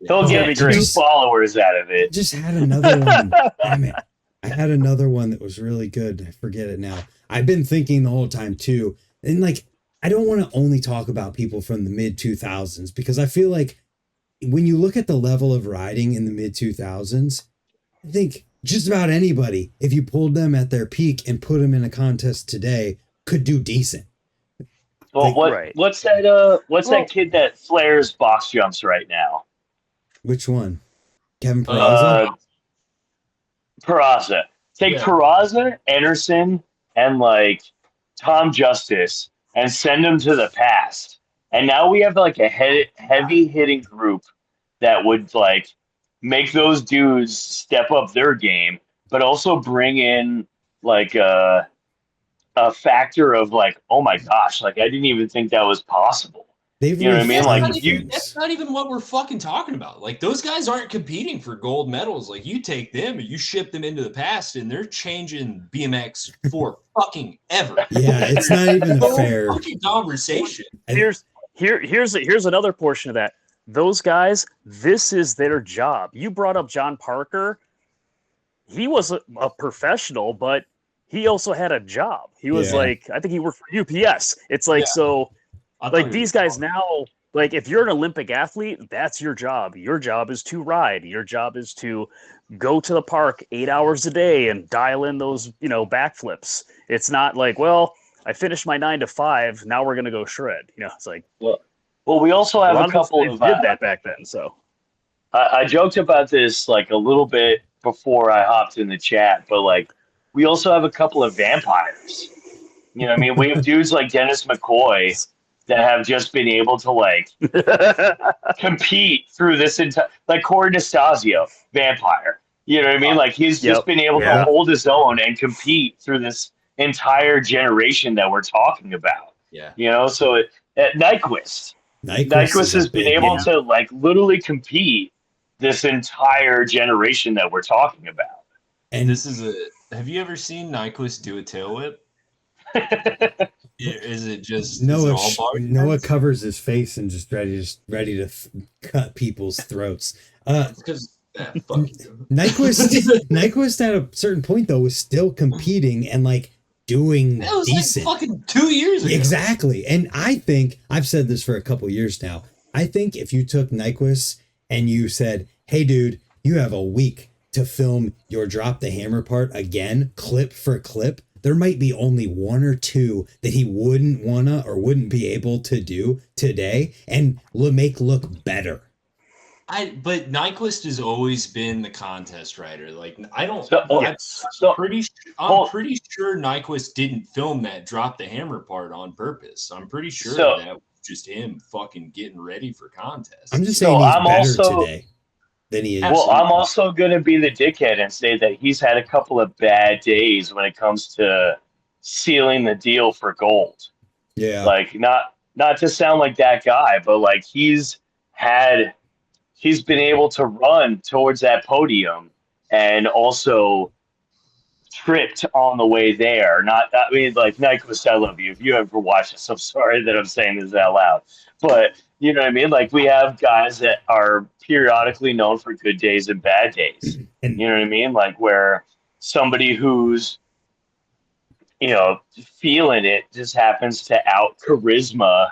He'll It's gonna get be great. 2 followers out of I it. just had another one. Damn it. I had another one that was really good. I forget it now. I've been thinking the whole time too. And like, I don't want to only talk about people from the mid 2000s because I feel like when you look at the level of riding in the mid 2000s, I think just about anybody, if you pulled them at their peak and put them in a contest today, could do decent. Well, Right. what's that? What's that kid that flares box jumps right now? Which one? Kevin Peraza? Peraza. Take Yeah. Peraza, Anderson, and like Tom Justice, and send them to the past. And now we have like a heavy hitting group that would like make those dudes step up their game, but also bring in like a factor of like, oh my gosh, like I didn't even think that was possible. They've You know what I mean? Like, That's not even what we're fucking talking about. Like those guys aren't competing for gold medals. Like you take them and you ship them into the past, and they're changing BMX for fucking ever. Yeah, it's not even a No fair. fucking conversation. here's another portion of that. Those guys, this is their job. You brought up John Parker. He was a professional, but he also had a job. He was Yeah. like, I think he worked for UPS. It's like, Yeah. so I thought like he these was guys wrong. now, like if you're an Olympic athlete, that's your job. Your job is to ride. Your job is to go to the park 8 hours a day and dial in those, backflips. It's not like, well, I finished my 9 to 5. Now we're gonna go shred. It's like Well, we also a have lot a of those couple guys of. did that back then. So I joked about this like a little bit before I hopped in the chat, but like we also have a couple of vampires. You know what I mean? We have dudes like Dennis McCoy that have just been able to like compete through this entire, like Corey Nastasio, vampire. You know what I mean? Like he's just Yep. been able to Yeah. hold his own and compete through this entire generation that we're talking about. Yeah. So at Nyquist Nyquist has been able to like literally compete this entire generation that we're talking about. And This is have you ever seen Nyquist do a tail whip? Is it just Noah is it all bar Noah guns? covers his face and just ready to cut people's throats. Because fuck you. Nyquist at a certain point though was still competing and like doing That was decent. like fucking 2 years ago. Exactly. And I think I've said this for a couple years now. I think if you took Nyquist and you said, "Hey dude, you have a week to film your drop the hammer part again, clip for clip," there might be only one or two that he wouldn't wanna or wouldn't be able to do today and make look better. But Nyquist has always been the contest rider. Like I don't. So- I'm so- pretty sure Nyquist didn't film that drop the hammer part on purpose. I'm pretty sure So- that was just him fucking getting ready for contests. I'm just So saying he's I'm better also- today than he is. Well, I'm also going to be the dickhead and say that he's had a couple of bad days when it comes to sealing the deal for gold. Yeah. Like not to sound like that guy, but like he's been able to run towards that podium and also tripped on the way there. I mean, like Nyquist, I love you. If you ever watch this, I'm sorry that I'm saying this out loud, but you know what I mean? Like we have guys that are periodically known for good days and bad days. And- You know what I mean? Like where somebody who's, feeling it just happens to out charisma.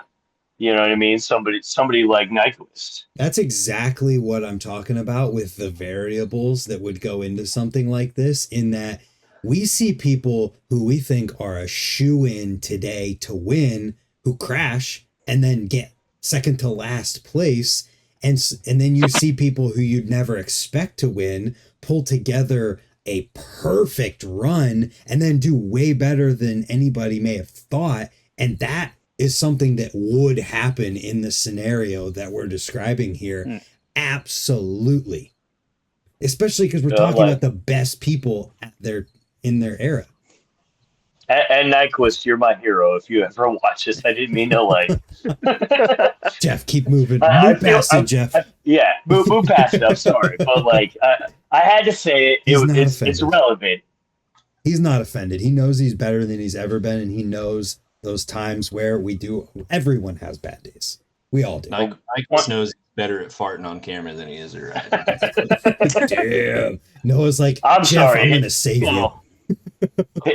You know what I mean? Somebody like Nyquist. That's exactly what I'm talking about with the variables that would go into something like this, in that we see people who we think are a shoe-in today to win who crash and then get second to last place. And then you see people who you'd never expect to win pull together a perfect run and then do way better than anybody may have thought. And that is something that would happen in the scenario that we're describing here. Absolutely. especially because we're Yeah, talking like- about the best people in their era. And Nyquist, you're my hero. If you ever watch this, I didn't mean to like. Jeff, keep moving. I Move past feel- it, Jeff. Yeah, move past it. I'm sorry, but like I had to say it. He's not It's offended. relevant. He's not offended. He knows he's better than he's ever been, and he knows those times where everyone has bad days. We all do. Nyquist knows he's better at farting on camera than he is at riding. Damn. Noah's like, I'm Jeff, sorry. I'm going to save you. Well,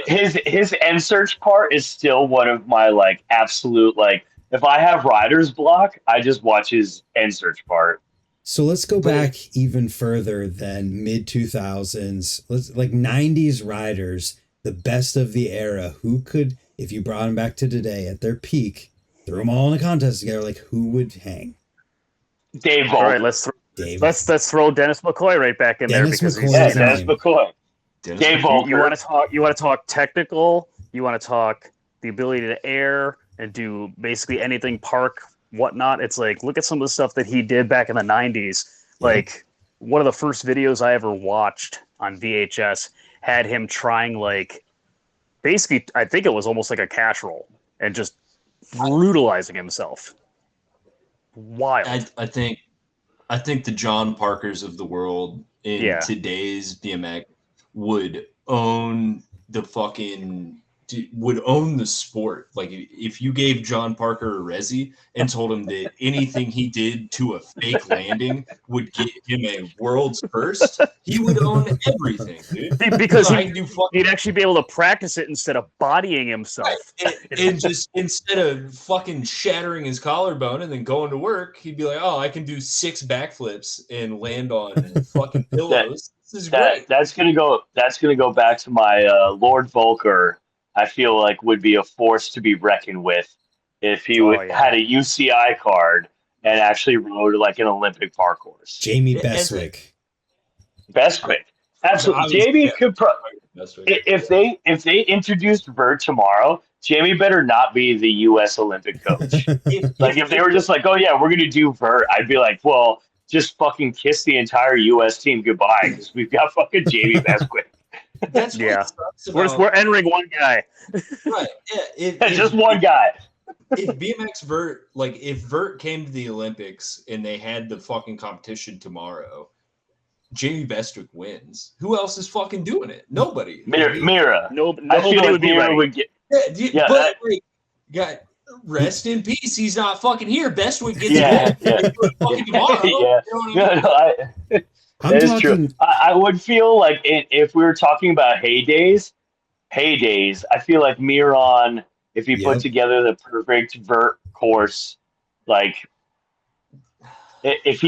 his end search part is still one of my like absolute like. If I have writer's block, I just watch his end search part. So let's go back even further than mid 2000s. Let's like 90s riders, the best of the era. Who could, if you brought them back to today at their peak, threw them all in a contest together, like who would hang? Dave All right, Volk. let's throw Dennis McCoy right back in Dennis there because McCoy. Yeah, His Dennis name. McCoy. Dave Volker. you want to talk technical. You want to talk the ability to air and do basically anything park whatnot. It's like look at some of the stuff that he did back in the 90s. Like one of the first videos I ever watched on VHS had him trying like basically I think it was almost like a cash roll and just brutalizing himself. Wild. I think the John Parkers of the world in today's BMX would own the sport. Like if you gave John Parker a resi and told him that anything he did to a fake landing would get him a world's first, he would own everything, dude. Because he'd actually be able to practice it instead of bodying himself. And just instead of fucking shattering his collarbone and then going to work, he'd be like, "Oh, I can do 6 backflips and land on fucking pillows." This is great. That's gonna go back to my Lord Volker. I feel like would be a force to be reckoned with if he had a UCI card and actually rode like an Olympic park horse. Jamie Bestwick. Bestwick. Absolutely. Jamie could if they introduced Vert tomorrow, Jamie better not be the US Olympic coach. If they were just like, "Oh yeah, we're gonna do Vert," I'd be like, "Well, just fucking kiss the entire US team goodbye because we've got fucking Jamie Bestwick." That's we're entering one guy. Right. Yeah. Just one guy. If BMX Vert, like if Vert came to the Olympics and they had the fucking competition tomorrow, Jamie Bestwick wins. Who else is fucking doing it? Nobody. Mira. Nobody would be ready. Rest in peace. He's not fucking here. Bestwick gets fucking tomorrow. Yeah. You know what I mean? That is true. I would feel like if we were talking about heydays, I feel like Miron, if he put together the perfect vert course, like if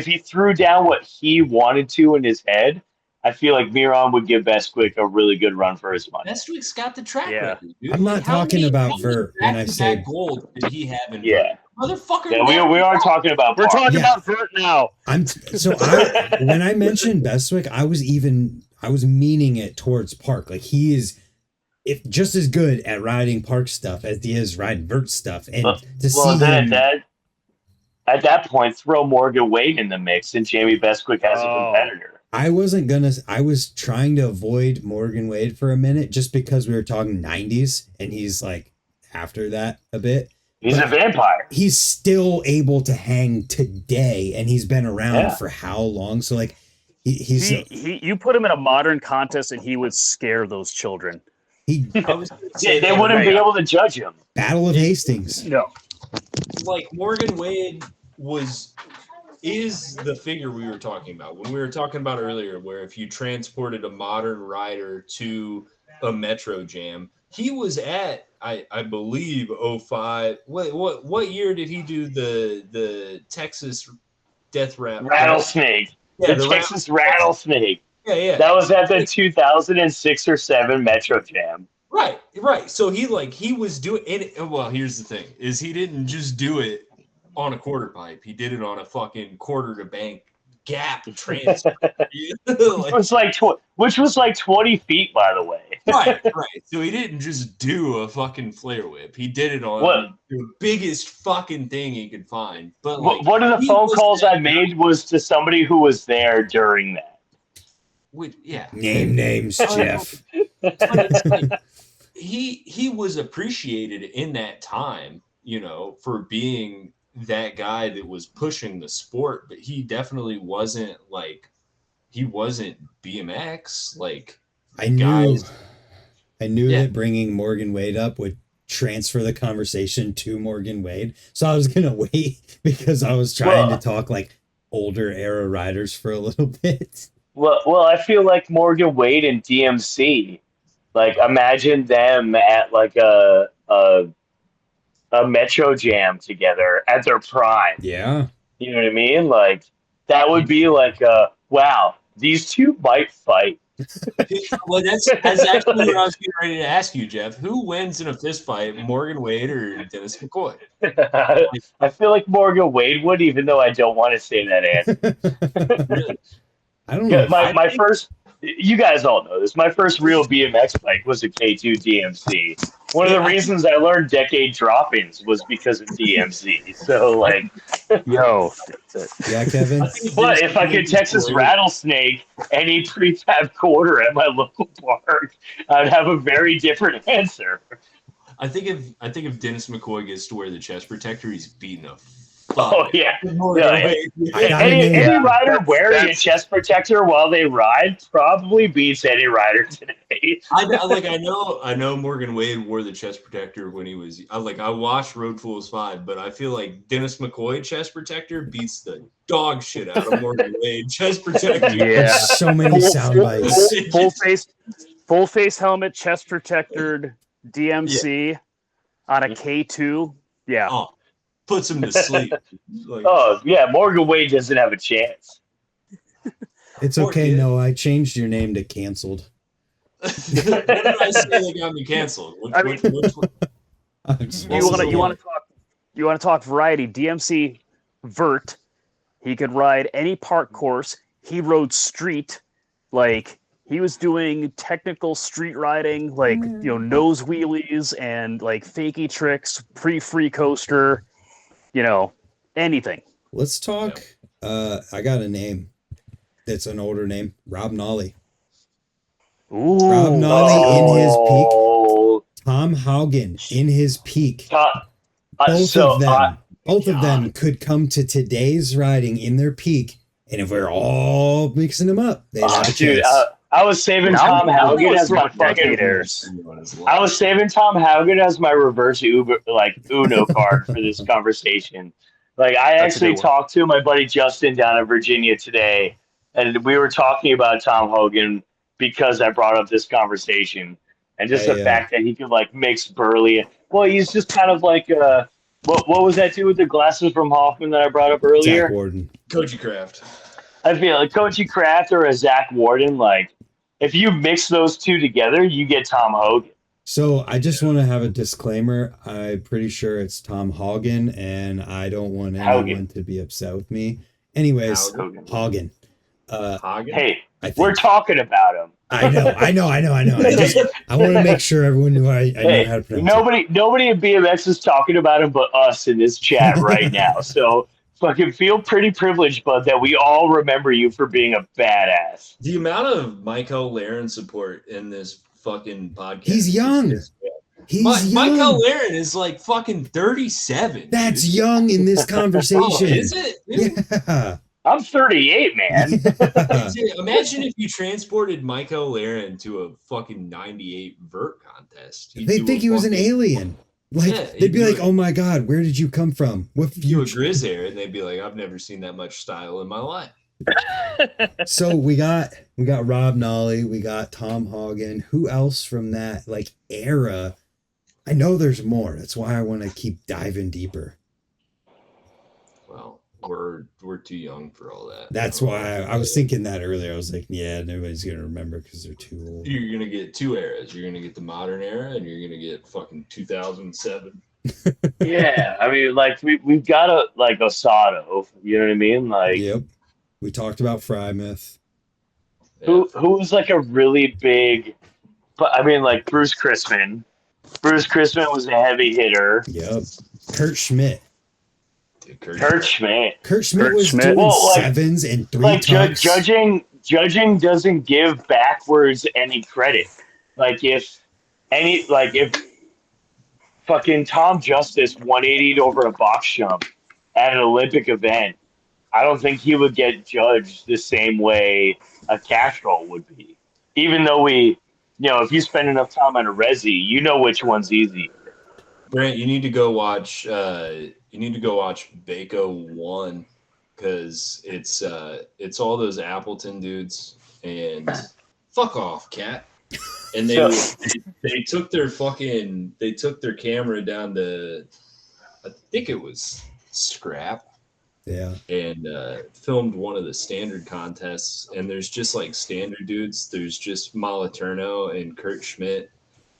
he threw down what he wanted to in his head, I feel like Miron would give Bestwick a really good run for his money. Bestwick's got the track record, dude. I'm not talking about vert when I say gold did he have in vert? Motherfucker. Yeah, we are talking about. We're talking about vert now. When I mentioned Bestwick, I was meaning it towards park. Like he is, just as good at riding park stuff as he is riding vert stuff. And at that point, throw Morgan Wade in the mix, and Jamie Bestwick as a competitor. I was trying to avoid Morgan Wade for a minute just because we were talking 90s, and he's like after that a bit. He's a vampire. He's still able to hang today, and he's been around for how long? So like, you put him in a modern contest, and he would scare those children. They wouldn't be able to judge him. Battle of Hastings. No, like Morgan Wade is the figure we were talking about when we were talking about earlier, where if you transported a modern rider to a Metro Jam, he was at I believe 05. What year did he do the Texas Death Rattlesnake? Yeah, the Texas Rattlesnake. Yeah. That was at the 2006 or 7 Metro Jam. Right. So he was doing it. Well, here's the thing: is he didn't just do it on a quarter pipe. He did it on a fucking quarter to bank gap transfer. which was like 20 feet, by the way. Right. So he didn't just do a fucking flare whip. He did it on the biggest fucking thing he could find. But one of the phone calls I made was to somebody who was there during that. Yeah. Name names, Geoff. But it's like, he was appreciated in that time, for being that guy that was pushing the sport, but he definitely wasn't BMX. Like, I knew guys, that bringing Morgan Wade up would transfer the conversation to Morgan Wade. So I was gonna wait because I was trying to talk like older era riders for a little bit. Well, I feel like Morgan Wade and DMC, like imagine them at like a Metro Jam together at their prime. Yeah. You know what I mean? Like that would be like wow, these two might fight. Well, that's actually what I was getting ready to ask you, Geoff. Who wins in a fist fight, Morgan Wade or Dennis McCoy? I feel like Morgan Wade would, even though I don't want to say that answer. Really? I don't know. My first, you guys all know this. My first real BMX bike was a K2 DMC. One of the reasons I learned decade drop-ins was because of DMC. So, like, Yo, Yeah, Kevin. but if I could Texas rattlesnake any prefab quarter at my local park, I'd have a very different answer. I think if Dennis McCoy gets to wear the chest protector, he's beating a Oh yeah. Morgan Wade. Any rider wearing a chest protector while they ride probably beats any rider today. I know Morgan Wade wore the chest protector when he was I watched Road Fools 5, but I feel like Dennis McCoy chest protector beats the dog shit out of Morgan Wade chest protector. Yeah. There's so many sound bites. full face helmet, chest protected DMC on a K2. Yeah. Oh, puts him to sleep. Like, Oh yeah, Morgan Wade doesn't have a chance. It's okay, no. I changed your name to canceled. what did I say that got me canceled? Which one? You want to talk variety? DMC vert. He could ride any park course. He rode street, like he was doing technical street riding, like nose wheelies and like fakie tricks, pre-free coaster, anything. Let's talk. I got a name. It's an older name. Rob Nolly. Ooh. Rob Nolly in his peak. Tom Haugen in his peak. Both of them could come to today's riding in their peak, and if we're all mixing them up, they'd have a chance. I was saving Tom Haugen as my fucking. I was saving Tom Haugen as my reverse Uno card for this conversation. Like I actually talked to my buddy Justin down in Virginia today, and we were talking about Tom Haugen because I brought up this conversation, and just the fact that he could like mix Burley. Well, he's just kind of like what was that dude with the glasses from Hoffman that I brought up earlier? Zach Warden. Koji Kraft. I feel like Koji Kraft or a Zach Warden. Like if you mix those two together, you get Tom Haugen. So I just want to have a disclaimer. I'm pretty sure it's Tom Haugen, and I don't want anyone to be upset with me. Anyways, Haugen. Haugen? Hey, we're talking about him. I know. I want to make sure everyone knew I knew how to pronounce it. Nobody in BMX is talking about him but us in this chat right now. So fucking feel pretty privileged, bud, that we all remember you for being a badass. The amount of Michael Laren support in this fucking podcast. He's young. Michael Laren is like fucking 37. That's young in this conversation. Oh, is it? Yeah. I'm 38, man. Imagine if you transported Michael Laren to a fucking 98 vert contest. They'd think he was an alien. Like they'd be like, "Oh my god, where did you come from? What you a Grizz Air?" And they'd be like, "I've never seen that much style in my life." So we got Rob Nolly, we got Tom Haugen. Who else from that like era? I know there's more. That's why I want to keep diving deeper. Well, we're too young for all that. That's why I was thinking that earlier. I was like, yeah, nobody's gonna remember because they're too old. You're gonna get two eras. You're gonna get the modern era, and you're gonna get fucking 2007. Yeah, I mean, like we've got like Osato. You know what I mean? Like, yep. We talked about Frymouth. Who's like a really big, but I mean, like Bruce Chrisman. Bruce Chrisman was a heavy hitter. Yep. Kurt Schmidt. Kurt Schmidt was doing sevens and three judging judging doesn't give backwards any credit. If fucking Tom Justice 180'd over a box jump at an Olympic event, I don't think he would get judged the same way a Castro would be. Even though if you spend enough time on a resi, you know which one's easy. Brant, you need to go watch. Baco 1 because it's all those Appleton dudes and fuck off, cat. And they took their camera down to, I think it was Scrap. Yeah. And filmed one of the standard contests. And there's just like standard dudes. There's just Moliterno and Kurt Schmidt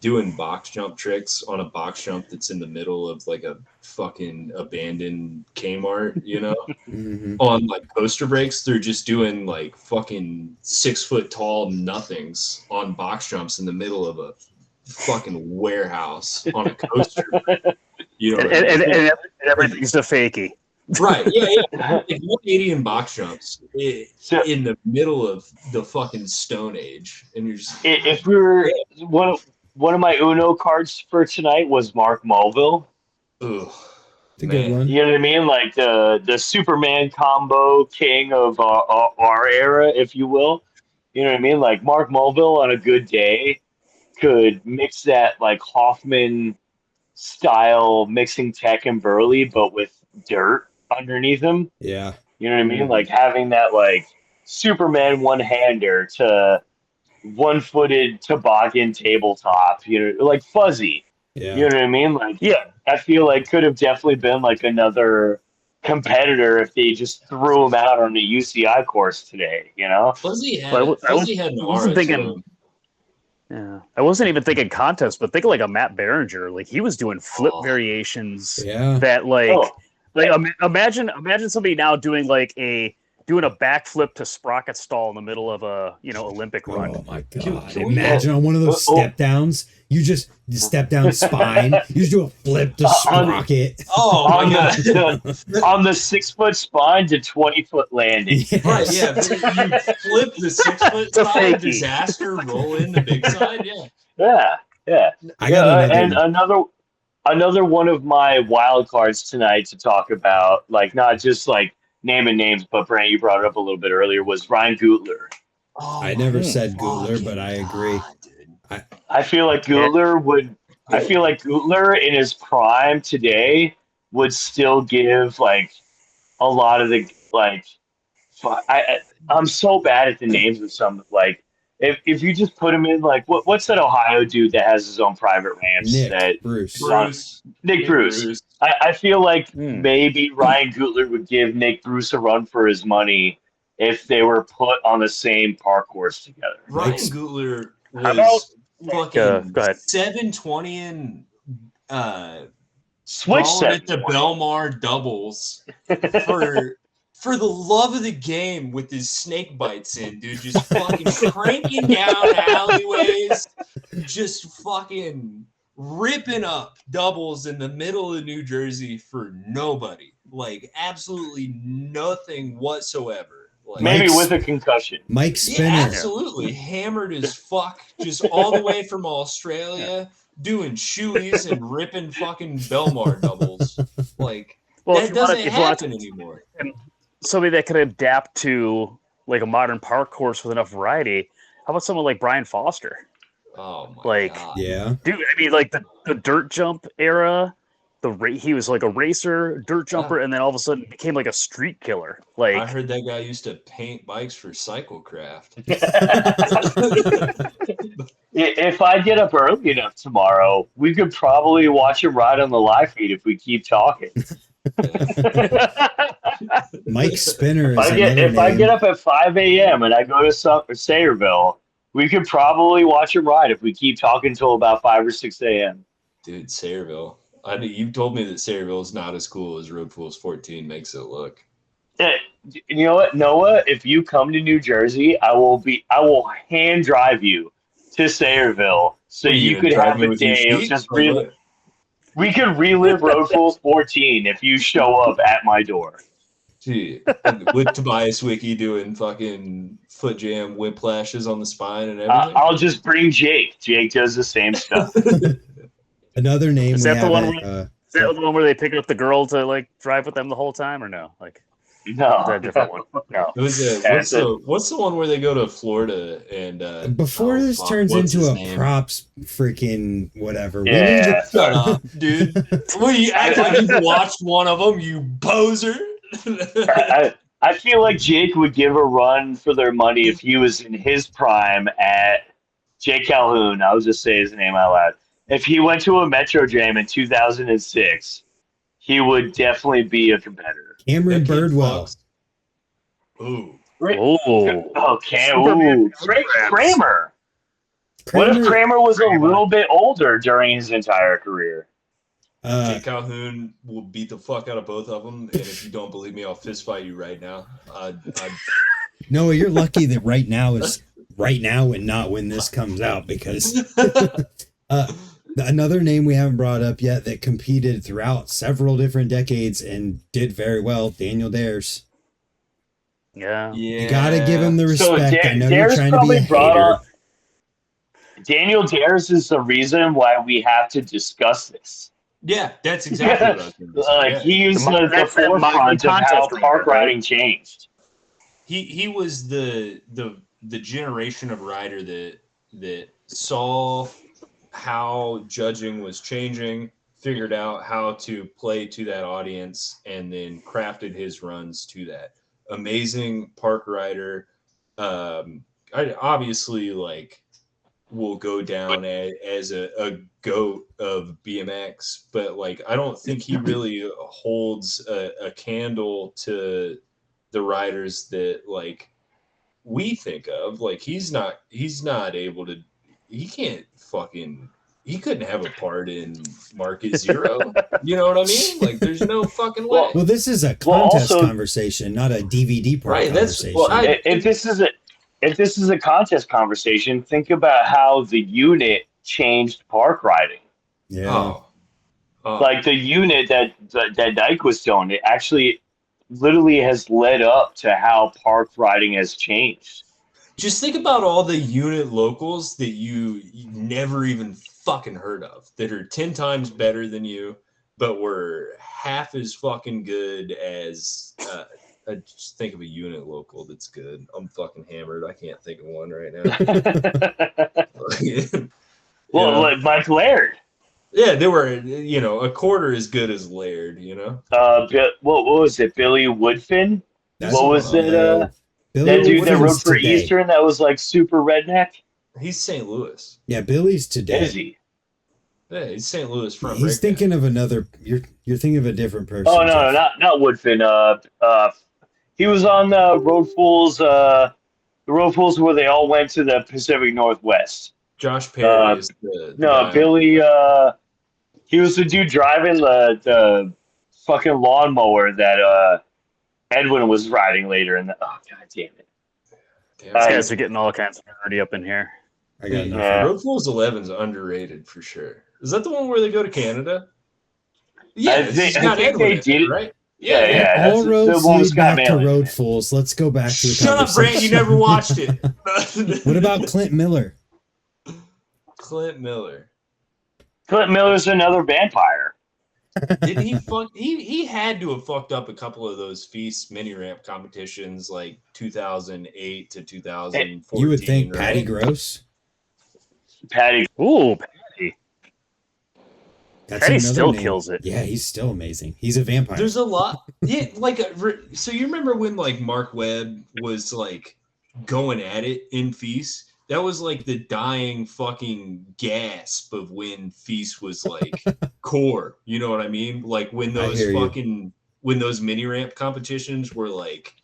doing box jump tricks on a box jump that's in the middle of like a fucking abandoned Kmart, Mm-hmm. On like coaster breaks. They're just doing like fucking 6 foot tall nothings on box jumps in the middle of a fucking warehouse on a coaster. And everything's a fakey. Right, yeah. Like 180 in box jumps in the middle of the fucking Stone Age. And you're just... If we were... One of my Uno cards for tonight was Mark Mulville. Ugh. It's a good one. You know what I mean? Like the Superman combo king of our era, if you will. You know what I mean? Like Mark Mulville on a good day could mix that like Hoffman style mixing tech and burly, but with dirt underneath him. Yeah. You know what I mean? Like having that like Superman one-hander to one-footed toboggan tabletop, like fuzzy. Yeah. You know what I mean? Like, Yeah. I feel like could have definitely been like another competitor if they just threw him out on the UCI course today, Fuzzy had I an aura wasn't to thinking. him. Yeah, I wasn't even thinking contest, but think like a Matt Berenger. Like he was doing flip variations. Yeah. That imagine somebody now doing a backflip to sprocket stall in the middle of a Olympic run. Oh my god! Imagine on one of those step downs, you just step down spine. You just do a flip to sprocket. On the 6 foot spine to 20 foot landing. Yes. Right, yeah. You flip the 6 foot side, disaster, roll in the big side, yeah. Yeah. I got another one of my wild cards tonight to talk about, like not just like naming names, but Brant, you brought it up a little bit earlier, was Ryan Gutler. I never said Gutler, but I agree. I feel like Gutler in his prime today would still give like a lot of the like. I'm so bad at the names of some like. If you just put him in like what's that Ohio dude that has his own private ramps? Nick Bruce. Nick Bruce. I feel like maybe Ryan Gutler would give Nick Bruce a run for his money if they were put on the same park course together. Ryan Gutler was fucking 720 and switch set at the Belmar doubles for the love of the game with his snake bites in, dude. Just fucking cranking down alleyways, just fucking ripping up doubles in the middle of New Jersey for nobody. Like, absolutely nothing whatsoever. Like, maybe with a concussion. Mike Spinner. Yeah, absolutely. Hammered as fuck, just all the way from Australia, doing shoeies and ripping fucking Belmar doubles. Like, that doesn't happen anymore. Somebody that could adapt to like a modern park course with enough variety. How about someone like Brian Foster? Oh my god! Yeah, dude. I mean, like the dirt jump era. He was like a racer, dirt jumper, and then all of a sudden became like a street killer. Like I heard that guy used to paint bikes for Cyclecraft. If I get up early enough tomorrow, we could probably watch him ride on the live feed if we keep talking. Mike Spinner. If I get up at 5 a.m. and I go to Sayreville, we could probably watch him ride if we keep talking till about 5 or 6 a.m. Dude, Sayreville. You've told me that Sayreville is not as cool as Road Fools 14 makes it look. You know what, Noah? If you come to New Jersey, I will hand drive you to Sayreville so you could have a day of just relive. We could relive Road Fools 14 if you show up at my door. Gee, with Tobias Wiki doing fucking foot jam whiplashes on the spine and everything. I'll just bring Jake. Jake does the same stuff. Another name Is we that the one haven't. Is that the one where they pick up the girl to like drive with them the whole time, or no? Like, No, is that a different one? No. It was what's the one where they go to Florida and Before this turns what's into his a name? props freaking whatever. Yeah. We need to, Shut up, dude. Well, you act like you've watched one of them, you poser. I feel like Jake would give a run for their money if he was in his prime at Jake Calhoun. I'll just say his name out loud. If he went to a Metro Jam in 2006, he would definitely be a competitor. Cameron That kid Birdwell. fucks. Ooh. Oh, Kramer. What if Kramer was a little bit older during his entire career? Jake Calhoun will beat the fuck out of both of them, and if you don't believe me, I'll fist fight you right now. Noah, you're lucky that right now is right now and not when this comes out, because another name we haven't brought up yet that competed throughout several different decades and did very well, Daniel Dares. Yeah. You gotta give him the So respect. I know Dares you're trying to be a hater. Daniel Dares is the reason why we have to discuss this. Yeah, that's exactly what I was going to say. Like, Yeah. he's the That's that forefront Miami of how contest park right? riding changed. He was the generation of rider that saw how judging was changing, figured out how to play to that audience, and then crafted his runs to that. Amazing park rider. I obviously like will go down as a goat of BMX, but like I don't think he really holds a candle to the riders that like we think of. Like he's not able to, he couldn't have a part in Market Zero. You know what I mean? Like there's no fucking way. Well, this is a contest conversation, not a DVD part conversation. If this is a contest conversation, think about how the unit changed park riding. Yeah. Like the unit that Dyke was doing, it actually literally has led up to how park riding has changed. Just think about all the unit locals that you never even fucking heard of that are 10 times better than you, but were half as fucking good as I just think of a unit local that's good. I'm fucking hammered. I can't think of one right now. Like Mike Laird. Yeah, they were, a quarter as good as Laird, What was it? Billy Woodfin? What was it? Billy That dude that Woodfin's rode for today. Eastern that was like super redneck? He's St. Louis. Yeah, Billy's today. Is he? Yeah, he's St. Louis from. He's thinking of another. You're thinking of a different person. Oh no, Jeff. not Woodfin. He was on the Road Fools. The Road Fools where they all went to the Pacific Northwest. Josh Perry is the guy. Billy. He was the dude driving the fucking lawnmower that Edwin was riding later. And oh god damn it! Damn, These guys are getting all kinds of nerdy up in here. I got nothing. Road Fools 11 is underrated for sure. Is that the one where they go to Canada? Yeah, I think they did it, right? Yeah. All roads lead back to Road Fools. Let's go back to the Shut up, Brant. You never watched it. What about Clint Miller? Clint Miller. Clint Miller's another vampire. Did he fuck? He had to have fucked up a couple of those Feast mini ramp competitions, like 2008 to 2014. You would think right? Patty Gross. Patty. Ooh, Patty. That's Patty another still name. kills it. Yeah, he's still amazing. He's a vampire. There's a lot. Yeah, like so you remember when like Mark Webb was like going at it in Feast? That was like the dying fucking gasp of when Feast was like core. You know what I mean? Like when those when those mini ramp competitions were like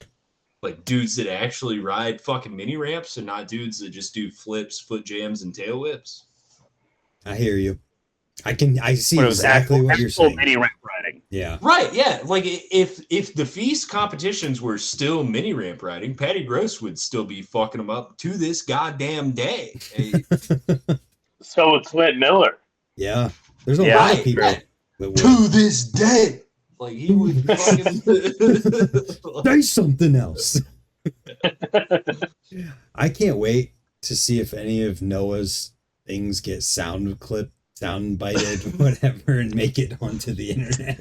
dudes that actually ride fucking mini ramps and not dudes that just do flips, foot jams, and tail whips. I hear you. I see But it was exactly what you're saying. Mini ramp riding. Yeah. Right, yeah. Like if the Feast competitions were still mini ramp riding, Patty Gross would still be fucking them up to this goddamn day. So with Clint Miller. Yeah. There's a lot of people. To this day. Like he would fucking Say something else. I can't wait to see if any of Noah's things get sound bited, whatever, and make it onto the internet.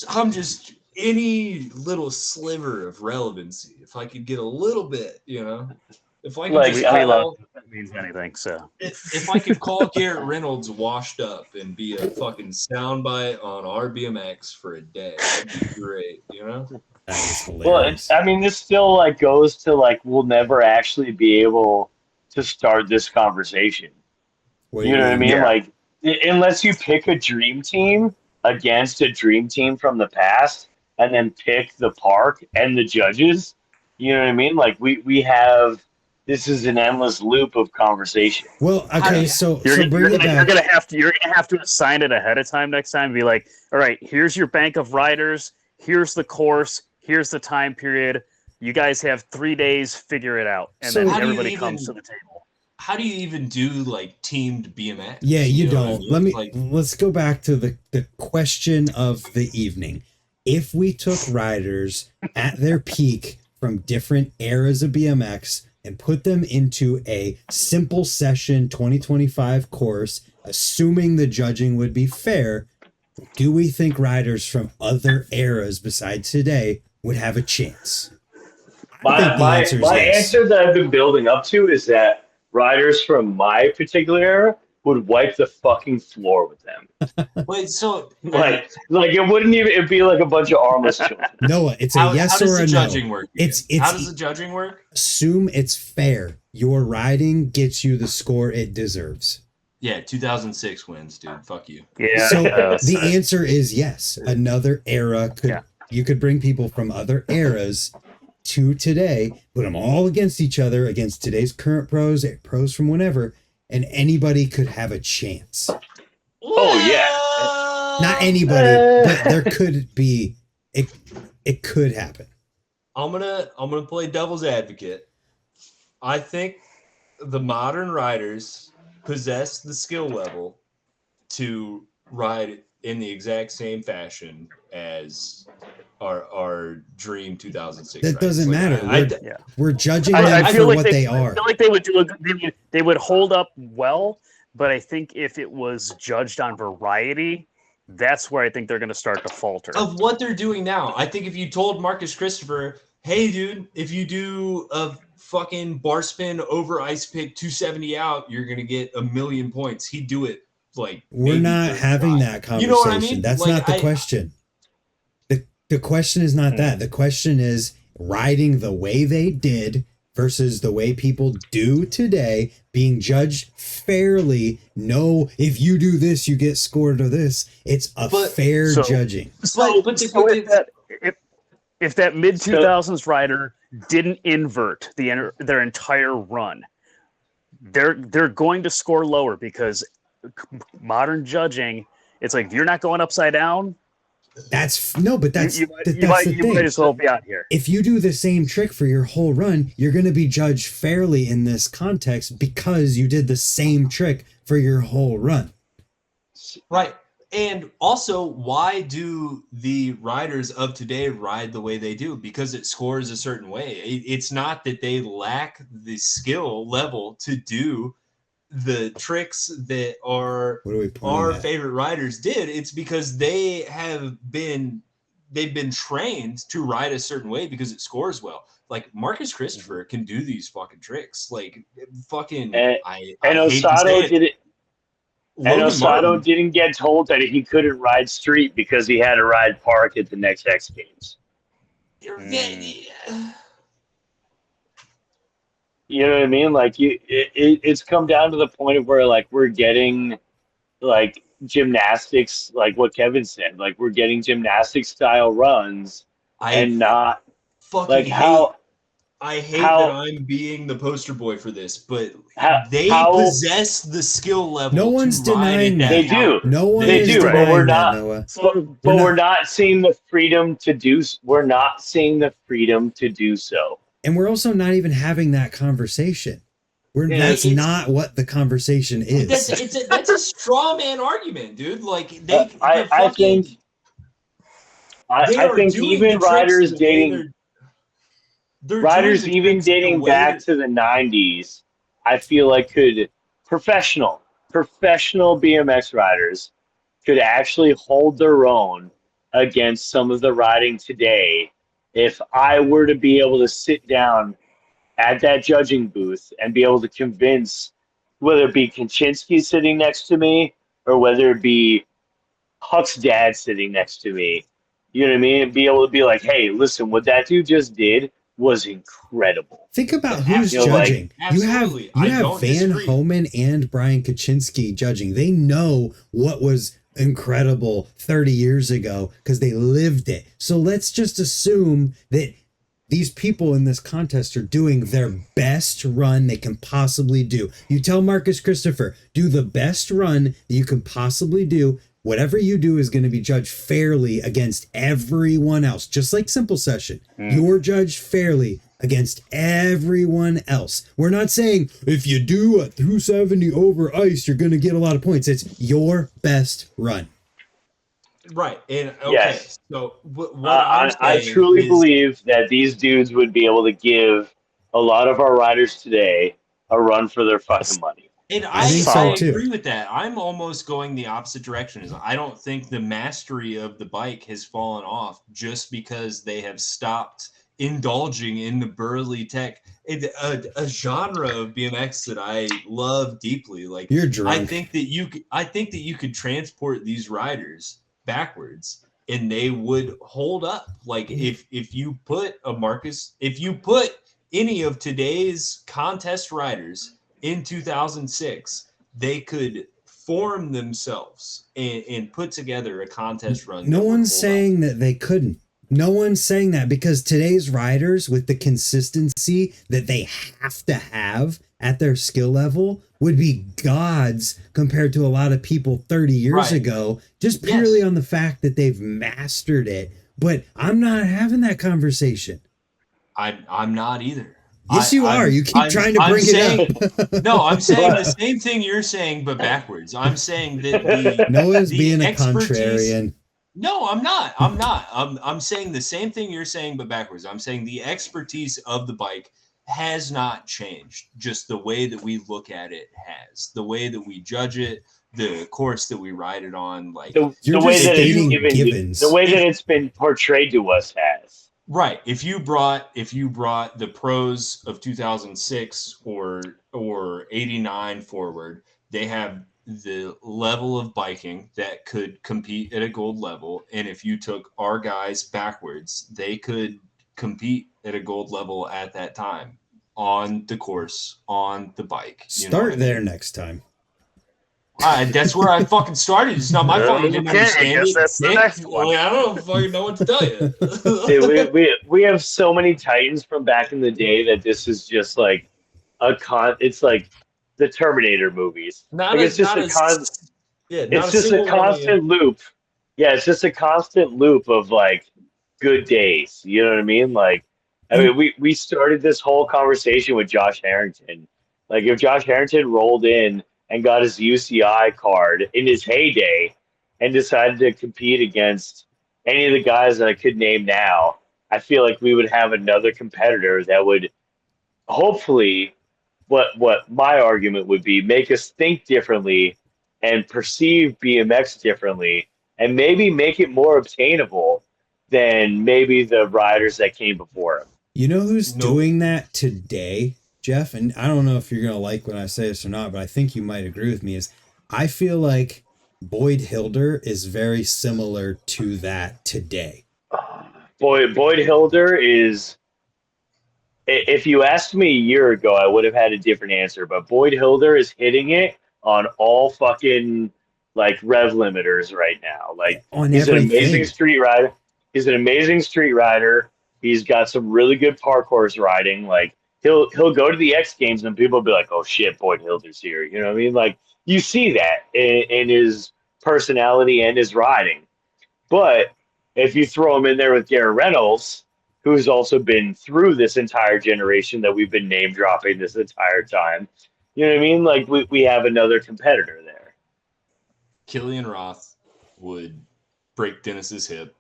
I'm just any little sliver of relevancy. If I could get a little bit, if I could Like, just We love call, if that means anything. So if I could call Garrett Reynolds washed up and be a fucking soundbite on our BMX for a day, that'd be great. That is well, hilarious. I mean, this still like goes to like we'll never actually be able to start this conversation. What do You know what I mean? Yeah. Like, unless you pick a dream team against a dream team from the past, and then pick the park and the judges. You know what I mean? Like we have. This is an endless loop of conversation. Well, okay, so bring it you're back. gonna have to assign it ahead of time next time. Be like, all right, here's your bank of riders. Here's the course. Here's the time period. You guys have 3 days. Figure it out, and So then how do you everybody even- comes to the table. How do you even do like teamed BMX? Yeah, you know what I don't. mean? Let's go back to the question of the evening. If we took riders at their peak from different eras of BMX and put them into a simple session 2025 course, assuming the judging would be fair, do we think riders from other eras besides today would have a chance? I think the My answer is yes. answer that I've been building up to is that riders from my particular era would wipe the fucking floor with them. Wait, so Like it wouldn't even. It'd be like a bunch of armless children. Noah, it's a how yes does or the a judging no. work? It's How does the judging work? assume it's fair. Your riding gets you the score it deserves. Yeah, 2006 wins, dude. Fuck you. Yeah. So the answer is yes. Another era could Yeah. you could bring people from other eras to today, put them all against each other, against today's current pros from whenever, and anybody could have a chance. Oh, yeah. Not anybody, but there could be it could happen. I'm gonna play devil's advocate. I think the modern riders possess the skill level to ride in the exact same fashion as our dream 2006. That doesn't matter. Yeah. We're judging I them feel for like what they are. I feel like they would do they would hold up well, but I think if it was judged on variety, that's where I think they're going to start to falter. Of what they're doing now, I think if you told Marcus Christopher, hey dude, if you do a fucking bar spin over ice pick 270 out, you're gonna get 1,000,000 points, he'd do it. Like, We're maybe not 35. having that conversation. You know what I mean? That's Like, not the question. The question is not that. The question is riding the way they did versus the way people do today, being judged fairly. No, if you do this, you get scored to this. It's a fair judging. If that mid 2000s rider didn't invert their entire run, they're going to score lower because modern judging, it's like if you're not going upside down, that's the you thing. might as well be out here. If you do the same trick for your whole run, you're going to be judged fairly in this context because you did the same trick for your whole run. Right. And also, why do the riders of today ride the way they do? Because it scores a certain way. It's not that they lack the skill level to do the tricks that our favorite riders did. It's because they've been trained to ride a certain way because it scores well. Like Marcus Christopher can do these fucking tricks. Like fucking I Osato did it. And Logan Osato Martin didn't get told that he couldn't ride street because he had to ride park at the next X Games. You know what I mean? Like it's come down to the point of where like we're getting like gymnastics, like what Kevin said, like we're getting gymnastics style runs and not like how. I hate that I'm being the poster boy for this, but they possess the skill level. No one's denying that. They do. No one they is do, denying but we're that, not. Noah. But we're not seeing the freedom to do. We're not seeing the freedom to do so. And we're also not even having that conversation. That's not what the conversation is. That's a straw man argument, dude. Like I think I think even riders dating back to the 90s, I feel like could professional BMX riders could actually hold their own against some of the riding today if I were to be able to sit down at that judging booth and be able to convince whether it be Kaczynski sitting next to me or whether it be Huck's dad sitting next to me, you know what I mean? And be able to be like, hey, listen, what that dude just did was incredible. Think about who's judging. You have Van Homan and Brian Kaczynski judging. They know what was incredible 30 years ago because they lived it. So let's just assume that these people in this contest are doing their best run they can possibly do. You tell Marcus Christopher, do the best run that you can possibly do. Whatever you do is going to be judged fairly against everyone else. Just like Simple Session. You're judged fairly against everyone else. We're not saying if you do a 270 over ice, you're going to get a lot of points. It's your best run. Right. And okay. Yes. So what I truly believe that these dudes would be able to give a lot of our riders today a run for their fucking money. And I agree with that. I'm almost going the opposite direction. I don't think the mastery of the bike has fallen off just because they have stopped indulging in the burly tech. A genre of BMX that I love deeply. Like, you're drunk. I think that you could transport these riders backwards and they would hold up. Like if you put any of today's contest riders in 2006, they could form themselves and put together a contest run. No one's saying that they couldn't. No one's saying that because today's riders with the consistency that they have to have at their skill level would be gods compared to a lot of people 30 years ago, just purely on the fact that they've mastered it. But I'm not having that conversation. I'm not either. Yes, you are. You keep trying to bring it up. No, I'm saying the same thing you're saying, but backwards. I'm saying that Noah's being a contrarian. No, I'm not. I'm saying the same thing you're saying, but backwards. I'm saying the expertise of the bike has not changed. Just the way that we look at it has. The way that we judge it, the course that we ride it on, like the way that it's been portrayed to us has. Right. If you brought the pros of 2006 or 89 forward, they have the level of biking that could compete at a gold level. And if you took our guys backwards, they could compete at a gold level at that time on the course, on the bike. Start there next time. That's where I fucking started. It's not my fault you didn't understand it. That's the next one. I don't fucking know what to tell you. Dude, we have so many Titans from back in the day that this is just like it's like the Terminator movies. It's just a constant loop. Yeah, it's just a constant loop of like good days. You know what I mean? Like, I mean, we started this whole conversation with Josh Harrington. Like, if Josh Harrington rolled in and got his UCI card in his heyday and decided to compete against any of the guys that I could name now, I feel like we would have another competitor that would hopefully, what my argument would be, make us think differently and perceive BMX differently and maybe make it more obtainable than maybe the riders that came before him. You know who's doing that today, Geoff? And I don't know if you're going to like when I say this or not, but I think you might agree with me, is I feel like Boyd Hilder is very similar to that today. Boyd Hilder is, if you asked me a year ago, I would have had a different answer, but Boyd Hilder is hitting it on all fucking like rev limiters right now. Like, he's an amazing street rider. He's got some really good parkour riding. Like, he'll go to the X Games and people will be like, "Oh shit, Boyd Hilder's here." You know what I mean? Like, you see that in his personality and his riding. But if you throw him in there with Garrett Reynolds, who's also been through this entire generation that we've been name dropping this entire time, you know what I mean? Like, we have another competitor there. Killian Roth would break Dennis's hip.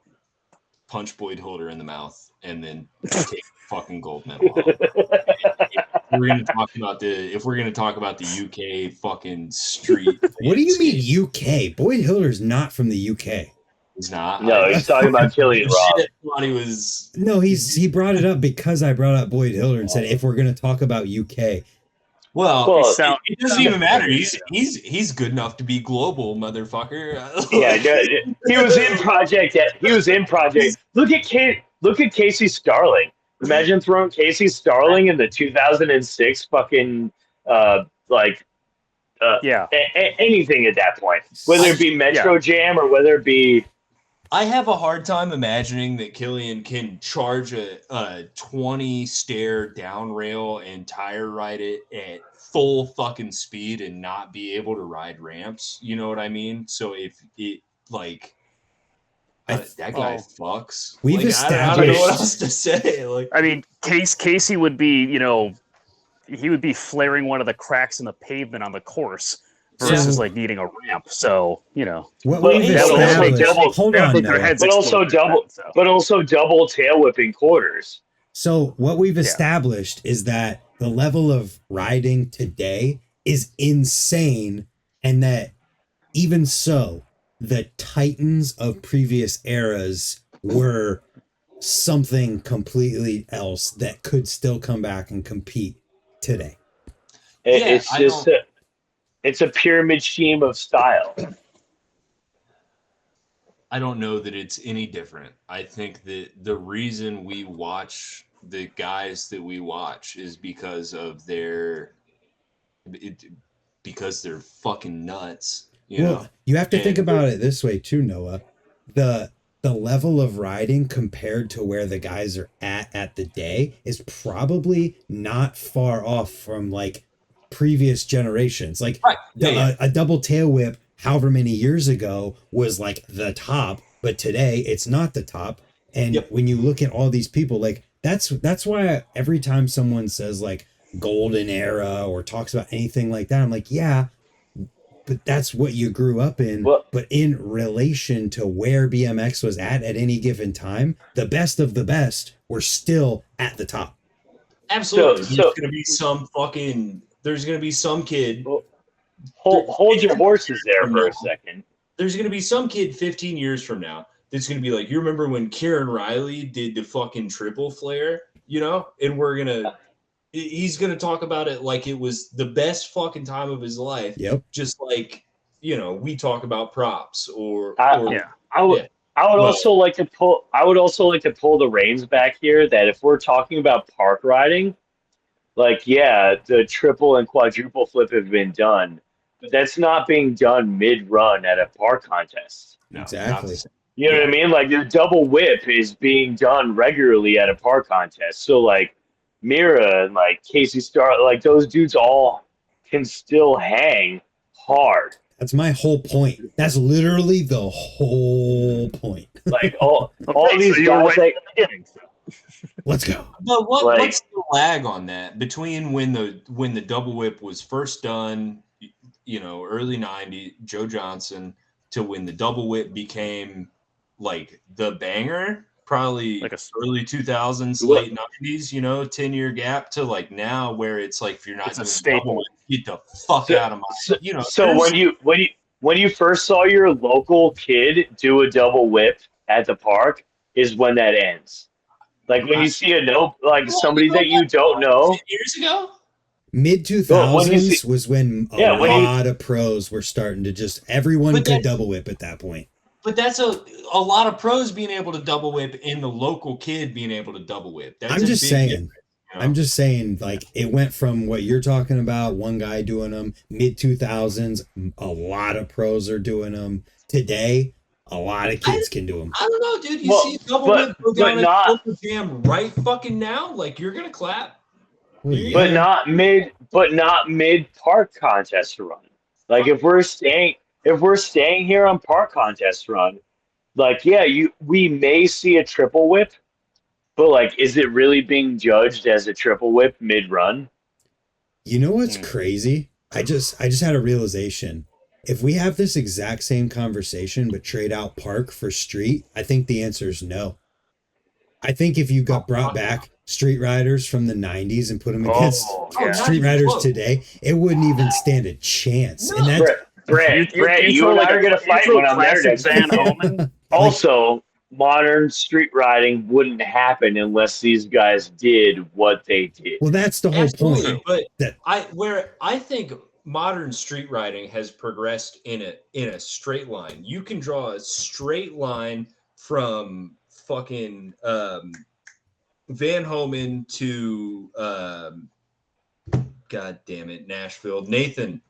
punch Boyd Holder in the mouth and then take the fucking gold medal home. If we're gonna talk about the UK fucking street. What do you mean UK? Boyd Hilder's not from the UK. He's not. No, he's talking about Killian Robb. Thought he was. No, he brought it up because I brought up Boyd Hilder and said if we're gonna talk about UK. Well, it doesn't even matter. He's good enough to be global, motherfucker. Yeah, he was in Project. He was in Project. Look at Casey Starling. Imagine throwing Casey Starling in the 2006 fucking anything at that point, whether it be Metro Jam or whether it be. I have a hard time imagining that Killian can charge a 20 stair down rail and tire ride it at full fucking speed and not be able to ride ramps. You know what I mean? So if it that guy fucks. We've established. I don't know what else to say. I mean, Casey would be, he would be flaring one of the cracks in the pavement on the course versus needing a ramp. So, What we've established. Hold on, but also double tail whipping quarters. So what we've established is that the level of riding today is insane, and that even so, the titans of previous eras were something completely else that could still come back and compete today. It's a pyramid scheme of style. I don't know that it's any different. I think that the reason we watch the guys that we watch is because of because they're fucking nuts. You have to think about it this way too, Noah. The level of riding compared to where the guys are at the day is probably not far off from previous generations. A double tail whip however many years ago was the top, but today it's not the top. And when you look at all these people, that's why every time someone says golden era or talks about anything like that, I'm like, yeah, but that's what you grew up in. But in relation to where BMX was at any given time, the best of the best were still at the top. Absolutely. There's gonna be some kid. Hold your horses there for a second. There's gonna be some kid 15 years from now that's gonna be like, you remember when Kieran Riley did the fucking triple flare, and he's gonna talk about it like it was the best fucking time of his life. Yep. Just we talk about props I would also like to pull the reins back here that if we're talking about park riding, the triple and quadruple flip have been done, but that's not being done mid-run at a park contest. No, exactly. You know what I mean? The double whip is being done regularly at a park contest. So Mira and Casey Star, those dudes all can still hang hard. That's my whole point. That's literally the whole point. All these guys. Let's go. But what's the lag on that between when the double whip was first done, early 90s, Joe Johnson, to when the double whip became the banger, probably early 2000s, late 90s, 10-year gap to now where it's if you're not doing double whip, get the fuck out of my So when you first saw your local kid do a double whip at the park is when that ends. When you see somebody that you don't know. Years ago? Mid 2000s was when a lot of pros were starting to everyone could double whip at that point. But that's a lot of pros being able to double whip and the local kid being able to double whip. I'm just saying, it went from what you're talking about, one guy doing them, mid 2000s, a lot of pros are doing them. Today, a lot of kids can do them. I don't know, dude. You see double whip go down at local jam right fucking now? You're going to clap. But not mid park contest run. If we're staying here on park contest run, we may see a triple whip, but is it really being judged as a triple whip mid run? You know what's crazy? I just had a realization. If we have this exact same conversation but trade out park for street, I think the answer is no. I think if you got brought back street riders from the 90s and put them against yeah. street riders today, it wouldn't even stand a chance. And that's Brett, you and I are gonna fight when I'm there next Van Homan. Also, modern street riding wouldn't happen unless these guys did what they did. well, that's the whole Absolutely, point. but I think modern street riding has progressed in a straight line. You can draw a straight line from fucking Van Homan to God damn it, Nashville, Nathan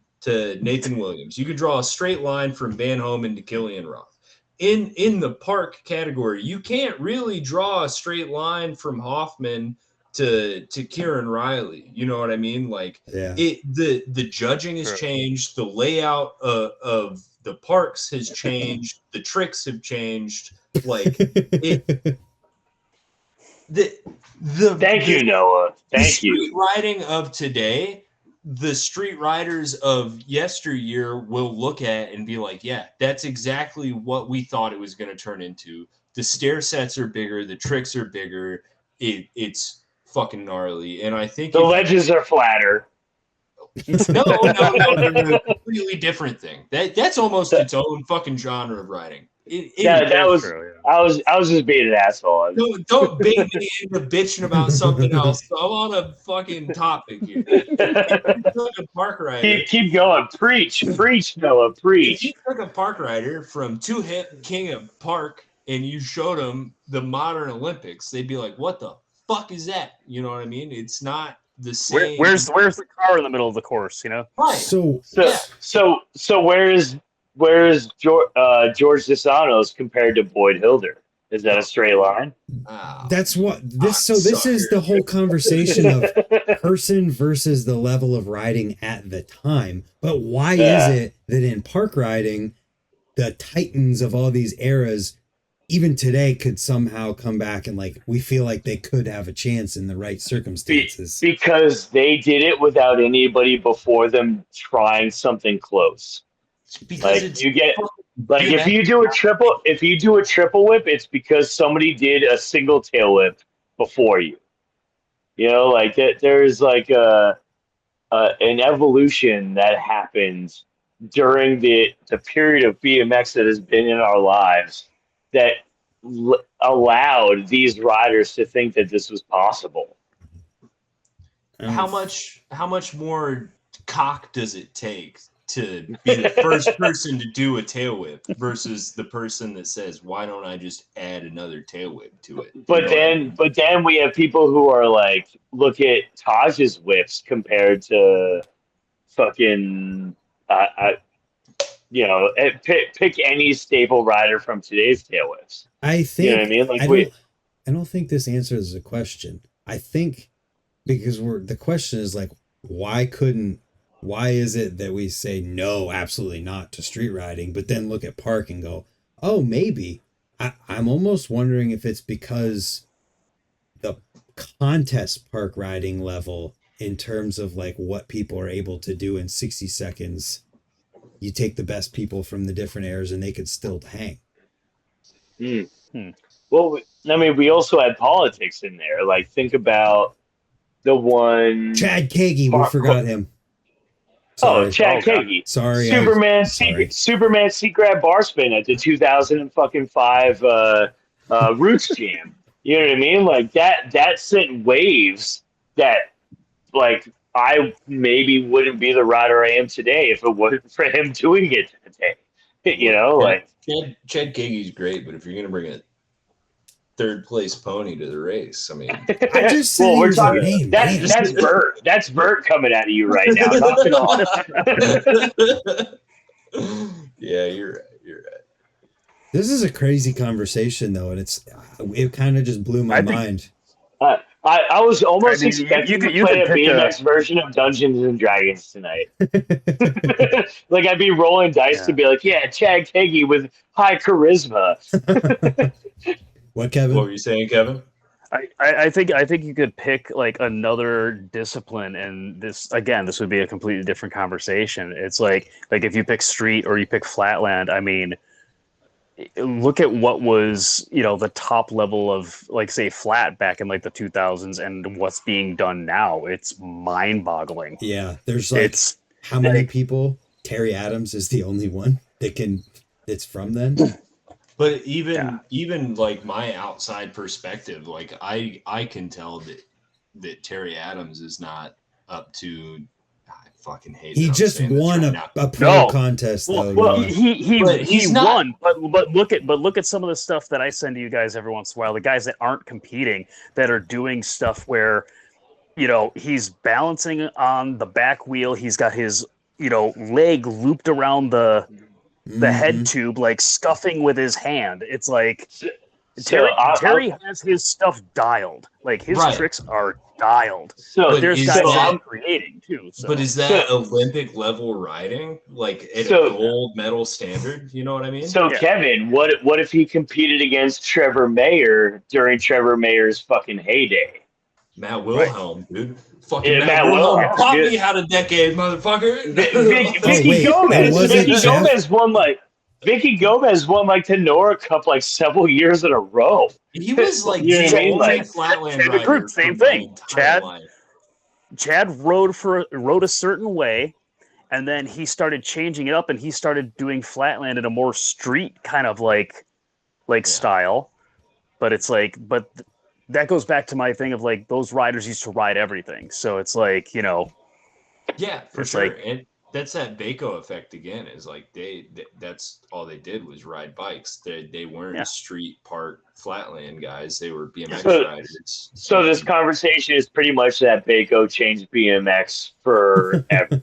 Williams. You could draw a straight line from Van Homan to Killian Roth. In the park category, you can't really draw a straight line from Hoffman to Kieran Riley. You know what I mean? Like the judging has changed, the layout of the parks has changed, the tricks have changed. Like it. Thank you, Noah. Thank you. Street riding of today, the street riders of yesteryear will look at and be like, yeah, that's exactly what we thought it was going to turn into. The stair sets are bigger, the tricks are bigger, it's fucking gnarly. And I think the ledges are flatter. No, they're a completely different thing. That's almost its own fucking genre of riding. That was true, yeah. I was just being an asshole. Don't bait me into bitching about something else. I'm on a fucking topic here. If you park rider, keep going. Preach, Noah, preach. If you took a park rider from Two Hip King of Park and you showed them the modern Olympics, they'd be like, "What the fuck is that?" You know what I mean? It's not the same. Where's the car in the middle of the course? You know. Right. So where's George DeSantos compared to Boyd Hilder? Is that a straight line? That's what this. So this is the whole conversation of person versus the level of riding at the time. But why is it that in park riding, the titans of all these eras, even today, could somehow come back and like we feel like they could have a chance in the right circumstances? Because they did it without anybody before them trying something close. Because like you get like if you do a triple whip, it's because somebody did a single tail whip before you. You know, like there's like an evolution that happened during the period of BMX that has been in our lives that allowed these riders to think that this was possible. How much more cock does it take to be the first person to do a tail whip versus the person that says, why don't I just add another tail whip to it? But then we have people who are like, look at Taj's whips compared to fucking, pick any staple rider from today's tail whips. I think, you know what I mean? Like I don't think this answers the question. I think because the question is like, why is it that we say no, absolutely not to street riding, but then look at park and go, oh, maybe. I'm almost wondering if it's because the contest park riding level in terms of like what people are able to do in 60 seconds, you take the best people from the different eras and they could still hang. Well, I mean, we also had politics in there. Like, think about the one... Chad Kagi, we forgot him. Sorry. Chad Kagi. Sorry. Superman seat grab bar spin at the 2005 Roots Jam. You know what I mean? Like that sent waves that like I maybe wouldn't be the rider I am today if it wasn't for him doing it today. You know, like Chad Kagi's great, but if you're gonna bring a third place pony to the race, I mean, I just said we're talking. That's Bert. That's Bert coming out of you right now. Yeah, you're right. This is a crazy conversation, though, and it kind of just blew my mind. I was almost expecting to play a BMX version of Dungeons and Dragons tonight. Like I'd be rolling dice to be like, yeah, Chad Kagi with high charisma. What, Kevin? What were you saying, Kevin? I think you could pick like another discipline, and this would be a completely different conversation. It's like if you pick street or you pick flatland, I mean, look at what was, the top level of, like, say, flat back in like the 2000s and what's being done now. It's mind-boggling. Yeah, there's like how many people? Terry Adams is the only one it's from then. But even like my outside perspective, like I can tell that Terry Adams is not up to. I fucking hate. He just won a pro contest though. Well, he won, but look at some of the stuff that I send to you guys every once in a while. The guys that aren't competing, that are doing stuff where, he's balancing on the back wheel. He's got his leg looped around the head tube, like scuffing with his hand. It's like Terry has his stuff dialed. Like his tricks are dialed. But there's guys that are creating too. So. But is that Olympic level riding? Like at a gold medal standard? You know what I mean? So Kevin, what if he competed against Trevor Mayer during Trevor Mayer's fucking heyday? Matt Wilhelm, dude. Fucking Matt Wilhelm taught me how to decade, motherfucker. Vicky Gomez won like the Nora Cup like several years in a row. He was like the only flatland rider. Same thing. Chad rode a certain way, and then he started changing it up, and he started doing flatland in a more street kind of like style. But it's like, that goes back to my thing of like those riders used to ride everything. So it's like, yeah, for sure. And that's that Baco effect again, is like that's all they did was ride bikes. They weren't street park flatland guys. They were BMX riders. So this conversation is pretty much that Baco changed BMX forever.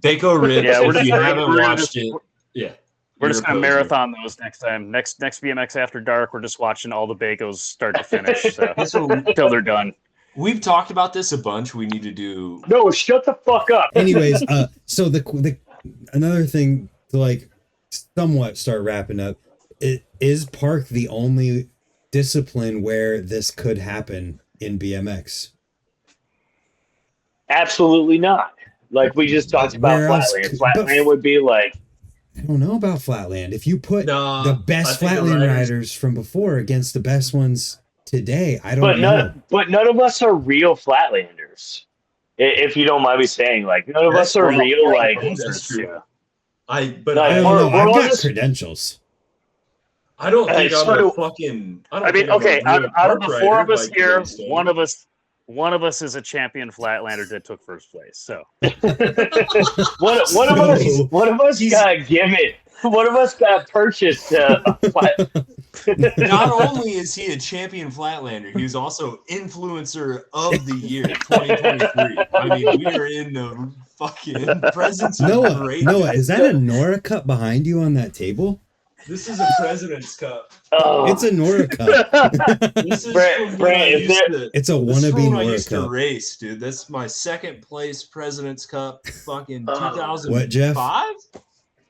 Baco rips. Yeah, if you haven't watched it. Yeah. We're just going to marathon those next time. Next BMX After Dark, we're just watching all the Bacos start to finish until they're done. We've talked about this a bunch. We need to do. No, shut the fuck up. Anyways, so the another thing to like somewhat start wrapping up, is park the only discipline where this could happen in BMX? Absolutely not. Like we just talked about flatland. Flatland would be like. I don't know about flatland. If you put the best flatland riders from before against the best ones today, I don't know. But none of us are real flatlanders. If you don't mind me saying, like none of us are real. Like that's true. I don't know. I've got credentials. I don't think I'm a fucking. I mean, okay. Out of the four of us here, one of us is a champion flatlander that took first place. So one of us got given. One of us got purchased. Not only is he a champion flatlander, he's also influencer of the year 2023. I mean, we are in the fucking presence of great. Noah, is that a Nora Cup behind you on that table? This is a President's Cup. Oh. It's a Nora Cup. This is it's a wannabe Nora Cup. I used to race, dude. That's my second place President's Cup. Fucking 2005. What, Jeff?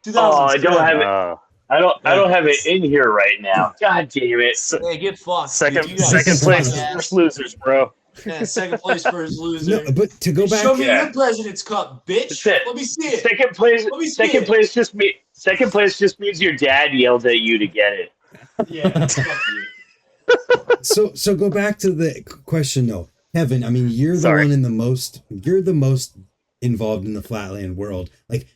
2006. Oh, I don't have it. I don't have it in here right now. God damn it! Hey, get fucked. Second place, first losers, bro. Yeah, second place, first loser. No, but to go back, show me your President's Cup, bitch. Let me see it. Second place just means your dad yelled at you to get it. Yeah. Fuck you. So go back to the question though, Kevin. I mean, you're the most involved in the flatland world. Like,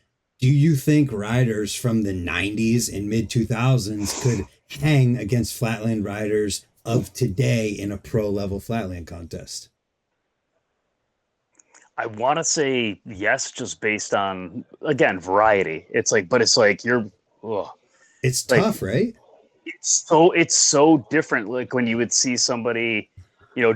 do you think riders from the 90s and mid 2000s could hang against flatland riders of today in a pro level flatland contest? I want to say yes, just based on, again, variety. It's like you're. Ugh. It's tough, right? It's so different. Like when you would see somebody,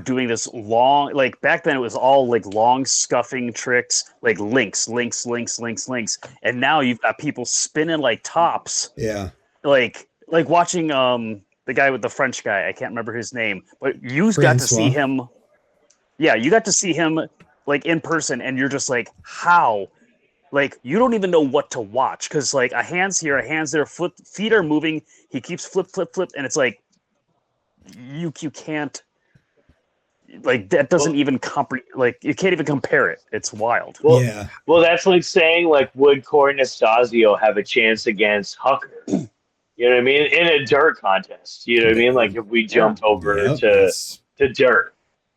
doing this long, like back then it was all like long scuffing tricks, like links. And now you've got people spinning like tops. Yeah. Like watching the guy with the French guy, I can't remember his name, but you got to see him. Yeah, you got to see him like in person, and you're just like, how? Like you don't even know what to watch because like a hand's here, a hand's there, feet are moving. He keeps flip, and it's like you can't. Like that doesn't even like you can't even compare it. It's wild. Well, yeah. Well, that's like saying like would Corey Nastasio have a chance against Hucker? You know what I mean? In a dirt contest. You know what I mean? Like if we jumped over to dirt.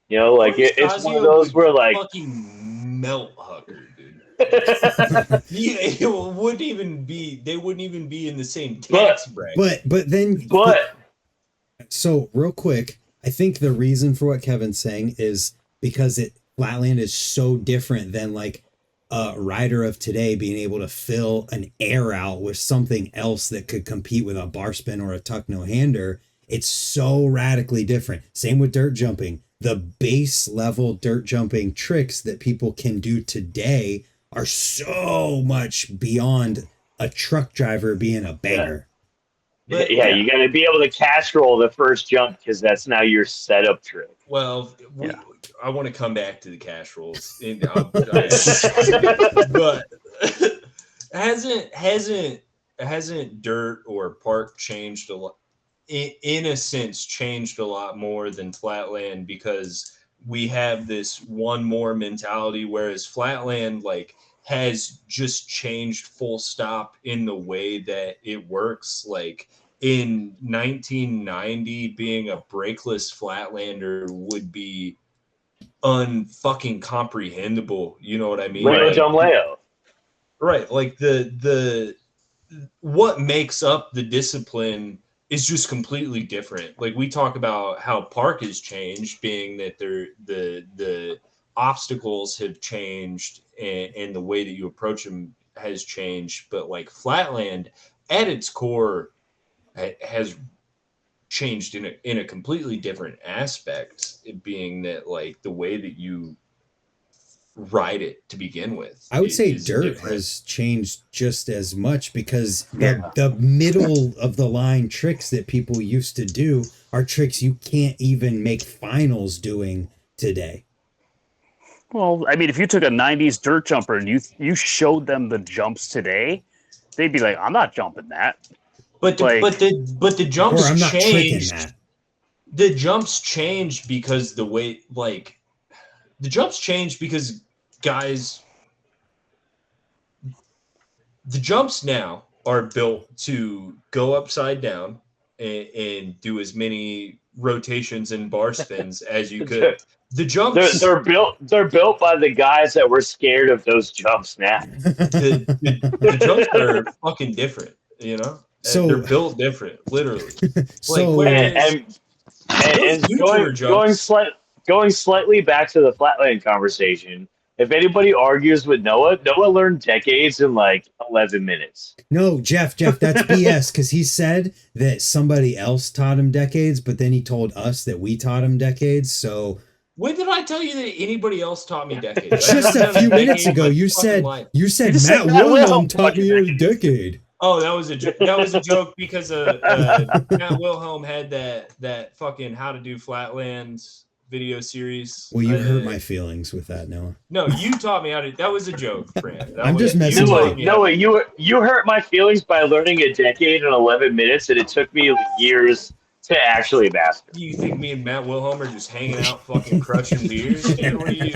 You know, like it's one of those where like fucking melt Hucker, dude. Yeah, it wouldn't even be. They wouldn't even be in the same tax bracket. But so real quick, I think the reason for what Kevin's saying is because Flatland is so different than like a rider of today being able to fill an air out with something else that could compete with a bar spin or a tuck no hander. It's so radically different. Same with dirt jumping. The base level dirt jumping tricks that people can do today are so much beyond a truck driver being a banger. Yeah, you got to be able to cash roll the first jump because that's now your setup trick. Well, I want to come back to the cash rolls, but hasn't dirt or park changed a lot? In a sense, changed a lot more than Flatland because we have this one more mentality, whereas Flatland like has just changed full stop in the way that it works. Like in 1990, being a brakeless Flatlander would be unfucking comprehensible. You know what I mean? Leo Dom Leo. Right. Like the what makes up the discipline is just completely different. Like we talk about how park has changed, being that the obstacles have changed and the way that you approach them has changed. But like Flatland at its core has changed in a completely different aspect, it being that like the way that you ride it to begin with. I would say dirt has changed just as much because the middle of the line tricks that people used to do are tricks you can't even make finals doing today. Well, I mean, if you took a 90s dirt jumper and you showed them the jumps today, they'd be like, I'm not jumping that. But the jumps changed. The jumps changed because the way the jumps changed because guys, the jumps now are built to go upside down and do as many rotations and bar spins as you could. The jumps they're built by the guys that were scared of those jumps now. The jumps are fucking different, you know? So they're built different, literally. So going slightly back to the Flatland conversation, if anybody argues with Noah learned decades in like 11 minutes. No, Geoff, that's BS because he said that somebody else taught him decades, but then he told us that we taught him decades. So when did I tell you that anybody else taught me decades? Just a few minutes ago, you said Matt Wilhelm taught me a decade. Oh, that was a joke because Matt Wilhelm had that fucking How to Do Flatland video series. Well, you hurt my feelings with that, Noah. No, you taught me how to. That was a joke, Fran. I'm just messing with you. Noah, you hurt my feelings by learning a decade in 11 minutes, and it took me years to actually master. Do you think me and Matt Wilhelm are just hanging out, fucking crushing beers? Dude, what are you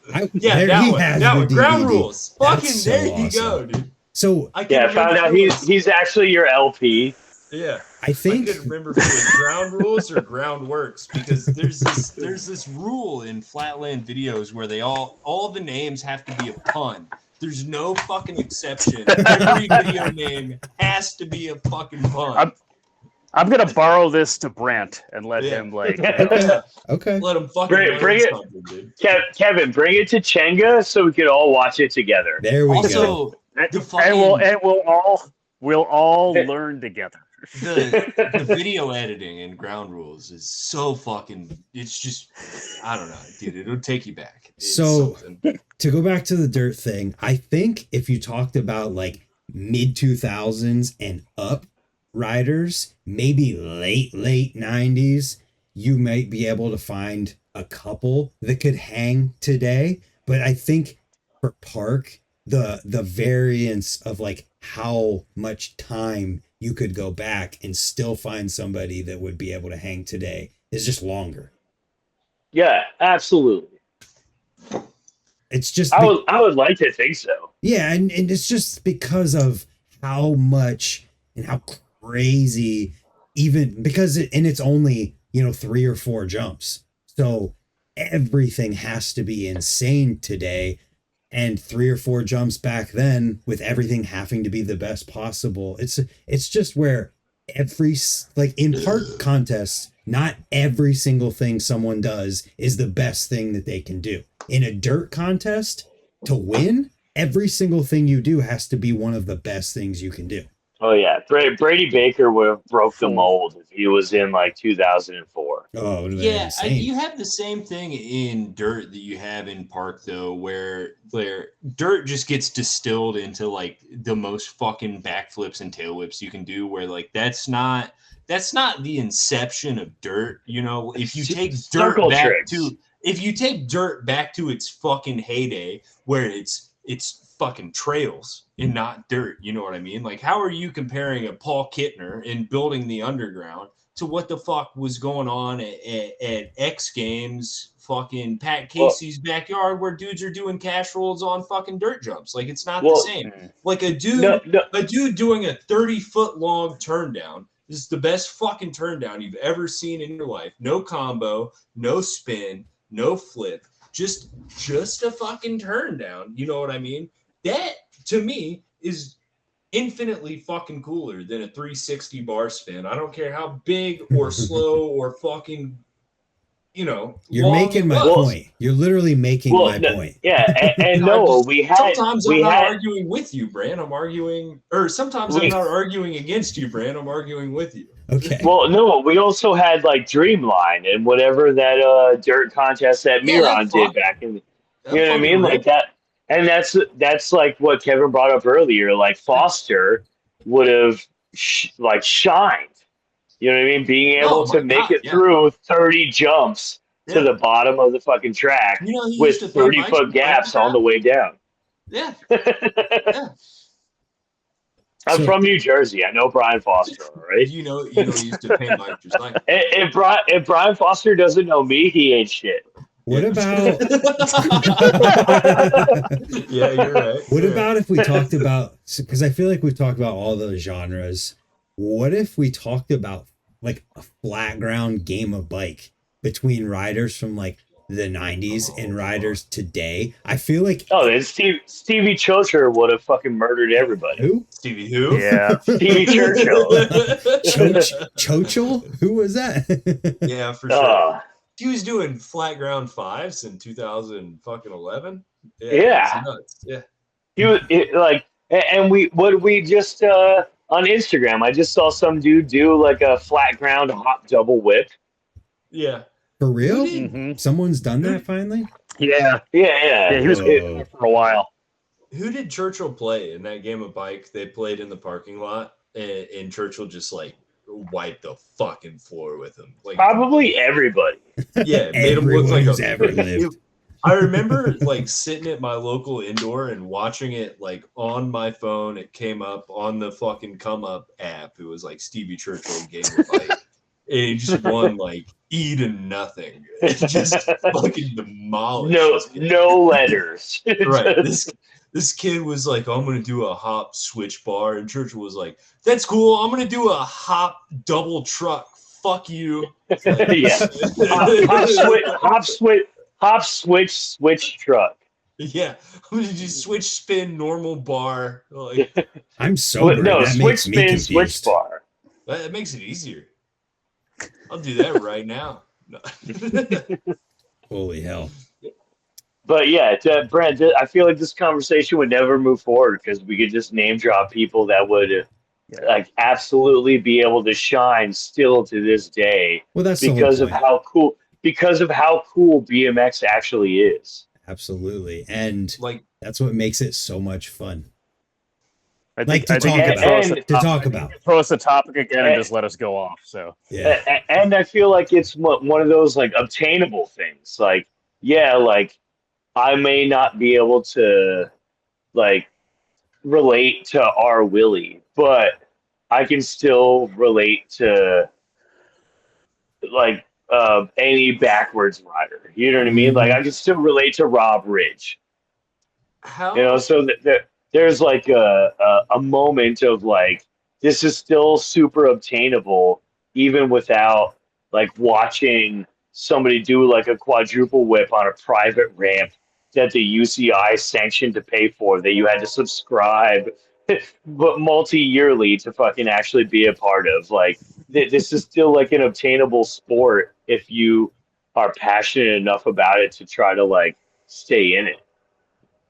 that one. Ground rules. Fucking so there you go, dude. So I found out he's actually your LP. Yeah, I think I couldn't remember if it was ground rules or ground works because there's this rule in Flatland videos where they all the names have to be a pun. There's no fucking exception. Every video name has to be a fucking pun. I'm gonna borrow this to Brant and let him like. Okay. Let him fucking bring it, dude. Kevin. Bring it to Chenga so we could all watch it together. There we go. We'll all learn together. The video editing in ground rules is so fucking. It's just I don't know, dude. It'll take you back. So to go back to the dirt thing, I think if you talked about like mid 2000s and up riders, maybe late 90s, you might be able to find a couple that could hang today. But I think for park, the variance of like how much time you could go back and still find somebody that would be able to hang today is just longer. Yeah, absolutely. It's just I would like to think so. Yeah, and it's just because of how much and how crazy, even because it's only, 3 or 4 jumps. So everything has to be insane today. And 3 or 4 jumps back then, with everything having to be the best possible. It's just where in park contests, not every single thing someone does is the best thing that they can do. In a dirt contest, to win, every single thing you do has to be one of the best things you can do. Oh yeah, Brady Baker would have broke the mold if he was in like 2004. Oh, it would have been Yeah, insane. you have the same thing in dirt that you have in park though, where dirt just gets distilled into like the most fucking backflips and tail whips you can do. Where like that's not the inception of dirt. If you take dirt back to its fucking heyday, where it's fucking trails and not dirt, you know what I mean? Like, how are you comparing a Paul Kittner in Building the Underground to what the fuck was going on at X Games, fucking Pat Casey's backyard, where dudes are doing cash rolls on fucking dirt jumps? Like, it's not the same. Like a dude doing a 30-foot long turn down. This is the best fucking turn down you've ever seen in your life. No combo, no spin, no flip, just a fucking turn down. You know what I mean? That, to me, is infinitely fucking cooler than a 360 bar spin. I don't care how big or slow or fucking, You're making my point. You're literally making my point. Yeah, and Noah, sometimes I'm not arguing with you, Bran. I'm not arguing against you, Bran. I'm arguing with you. Okay. Well, no, we also had like Dreamline and whatever that dirt contest that Miron did back in. You know what I mean? Like that. And that's like what Kevin brought up earlier. Like Foster would have shined. You know what I mean? Being able to make it through 30 jumps to the bottom of the fucking track with 30-foot gaps on the way down. Yeah. I'm from New Jersey. I know Brian Foster, all right? He used to pay bike just like. If Brian Foster doesn't know me, he ain't shit. What about? Yeah, you're right. What about if we talked about? Because I feel like we've talked about all those genres. What if we talked about like a flat ground game of bike between riders from like the 90s and riders today? I feel like then Stevie Churchill would have fucking murdered everybody. Who? Stevie who? Yeah. Stevie Churchill. Chochel? Who was that? Yeah, for sure. He was doing flat ground 5s in 2011. Yeah. Yeah. He was and we just on Instagram, I just saw some dude do like a flat ground hop double whip. Yeah. For real? Mm-hmm. Someone's done that finally? Yeah. Yeah. He was for a while. Who did Churchill play in that game of bike? They played in the parking lot, and Churchill just like wiped the fucking floor with him. Like probably everybody. Yeah, made him look like who's ever lived. I remember like sitting at my local indoor and watching it like on my phone. It came up on the fucking Come Up app. It was like Stevie Churchill game of bike. And he just won like E to nothing. It just fucking demolished. No letters. Right. This kid was like, I'm going to do a hop switch bar. And Churchill was like, that's cool. I'm going to do a hop double truck. Fuck you. Yeah. Hop switch truck. Yeah. I'm going to do switch spin normal bar. Like, I'm sober. No, that switch makes me spin confused. switch bar. That makes it easier. I'll do that right now. No. Holy hell. But yeah, Brent, I feel like this conversation would never move forward because we could just name drop people that would like absolutely be able to shine still to this day. Well, that's because of how cool BMX actually is. Absolutely, and like that's what makes it so much fun. I think to talk about. Throw us a topic again and just let us go off. So yeah, and I feel like it's one of those like obtainable things. Like like I may not be able to like relate to R. Willie, but I can still relate to like any backwards rider. You know what I mean? Like I can still relate to Rob Ridge. How? So there's like a moment of like this is still super obtainable even without like watching somebody do like a quadruple whip on a private ramp that the UCI sanctioned to pay for, that you had to subscribe but multi-yearly to fucking actually be a part of. Like this is still like an obtainable sport if you are passionate enough about it to try to like stay in it.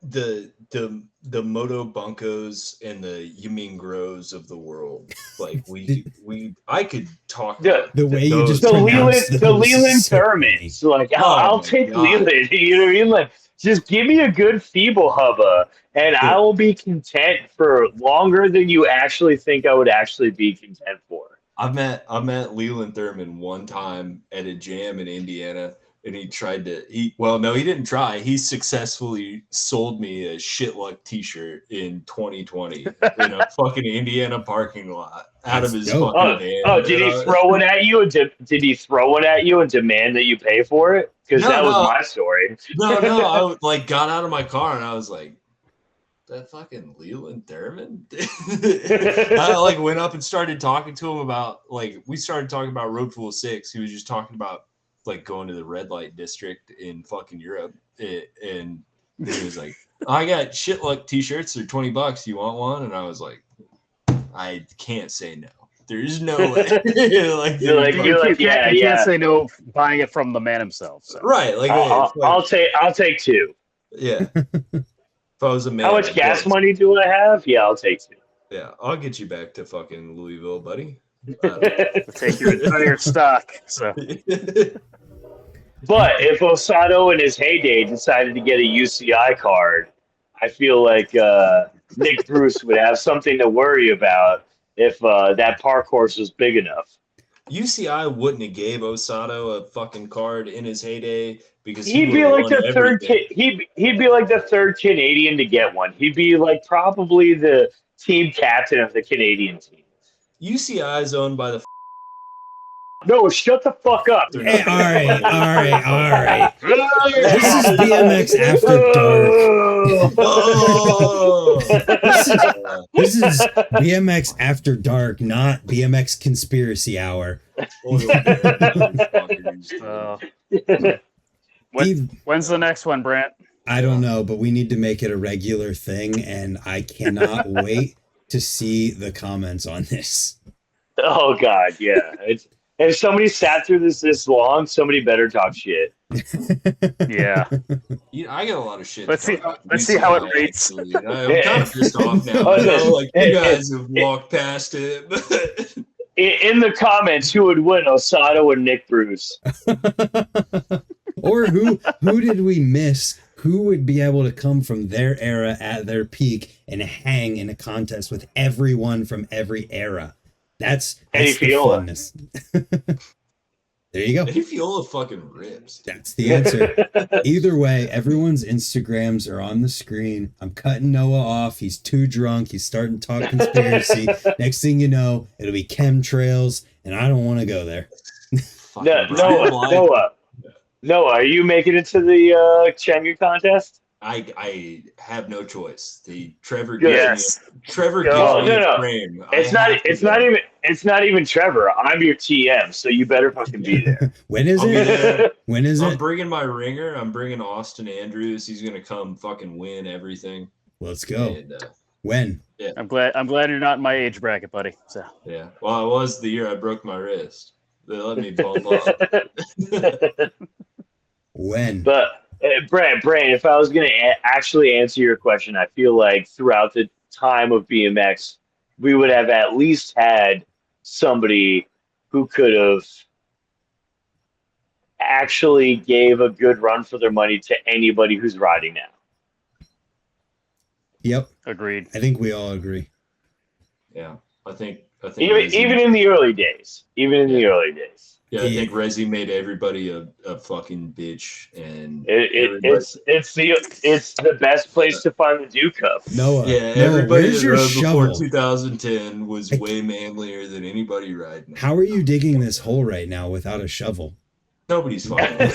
The Moto Bunkos and the Yiming Grows of the world. Like I could talk about the way you just the pronounced Leland so Thurmans. Like Oh I'll my take God. Leland. You know what I mean? Like just give me a good feeble hubba, and I will be content for longer than you actually think I would actually be content for. I met Leland Thurman one time at a jam in Indiana, and he didn't try. He successfully sold me a shit luck T-shirt in 2020 in a fucking Indiana parking lot out of his dope. fucking van. Oh, did he throw one at you? Did he throw one at you and demand that you pay for it? Because No, that was no. my story. No, I like got out of my car and I was like, that fucking Leland Thurman? I like went up and started talking to him about we started talking about Road 406. He was just talking about like going to the red light district in fucking Europe. And then he was like, I got shit luck T-shirts. They're $20. You want one? And I was like, I can't say no. There's no way. You're like, yeah. You can't say no buying it from the man himself. So. Right. Like, I'll take two. Yeah. If I was a man, How much gas money do I have? Yeah, I'll take two. Yeah, I'll get you back to fucking Louisville, buddy. Take your entire stock. So. But if Osato in his heyday decided to get a UCI card, I feel like Nick Bruce would have something to worry about if that park course was big enough. UCI wouldn't have gave Osato a fucking card in his heyday because he'd be like the third kid. He'd be like the third Canadian to get one. He'd be like probably the team captain of the Canadian team. UCI is owned by the. No, shut the fuck up. Hey, all right. This is BMX After Dark. This is BMX After Dark, not BMX Conspiracy Hour. When's the next one, Brant? I don't know, but we need to make it a regular thing, and I cannot wait to see the comments on this. Oh God, yeah. If somebody sat through this long, somebody better talk shit. Yeah. I got a lot of shit. Let's see how it rates. I'm kind of pissed off now. Like you guys have walked past it. But in the comments, who would win, Osato or Nick Bruce? Or who did we miss? Who would be able to come from their era at their peak and hang in a contest with everyone from every era? That's the funness. There you go. Eddie Fiola fucking rips. That's the answer. Either way, everyone's Instagrams are on the screen. I'm cutting Noah off. He's too drunk. He's starting to talk conspiracy. Next thing you know, it'll be chemtrails, and I don't want to go there. Noah, are you making it to the Chengu contest? I have no choice. Trevor Yes. Trevor gives me no. a frame. It's not even Trevor. I'm your TM, so you better fucking be there. When is it? When is I'm it? bringing my ringer. I'm bringing Austin Andrews. He's gonna come fucking win everything. Let's go. And, When? Yeah. I'm glad you're not in my age bracket, buddy. So Yeah. Well, I was the year I broke my wrist. They let me bump up. When? But Brant, if I was going to actually answer your question, I feel like throughout the time of BMX, we would have at least had somebody who could have actually gave a good run for their money to anybody who's riding now. Yep. agreed. I think we all agree. Yeah. I think Even in the early days. Yeah, I think Resi made everybody a fucking bitch, and It's the best place to find the Dew Cup. Noah, everybody where's that your rode before shovel? 2010 was way manlier than anybody riding. How are you digging this hole right now without a shovel? Nobody's fucking.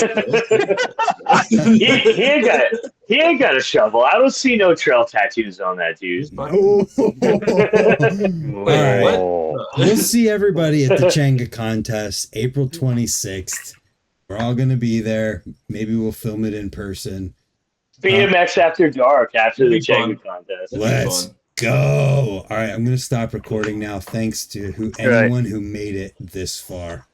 He ain't got a shovel. I don't see no trail tattoos on that dude. Oh. All right. Oh. We'll see everybody at the Changa contest, April 26th. We're all going to be there. Maybe we'll film it in person. BMX After Dark after the It'll be Jenga contest. Let's go. All right, I'm going to stop recording now. Thanks to anyone who made it this far.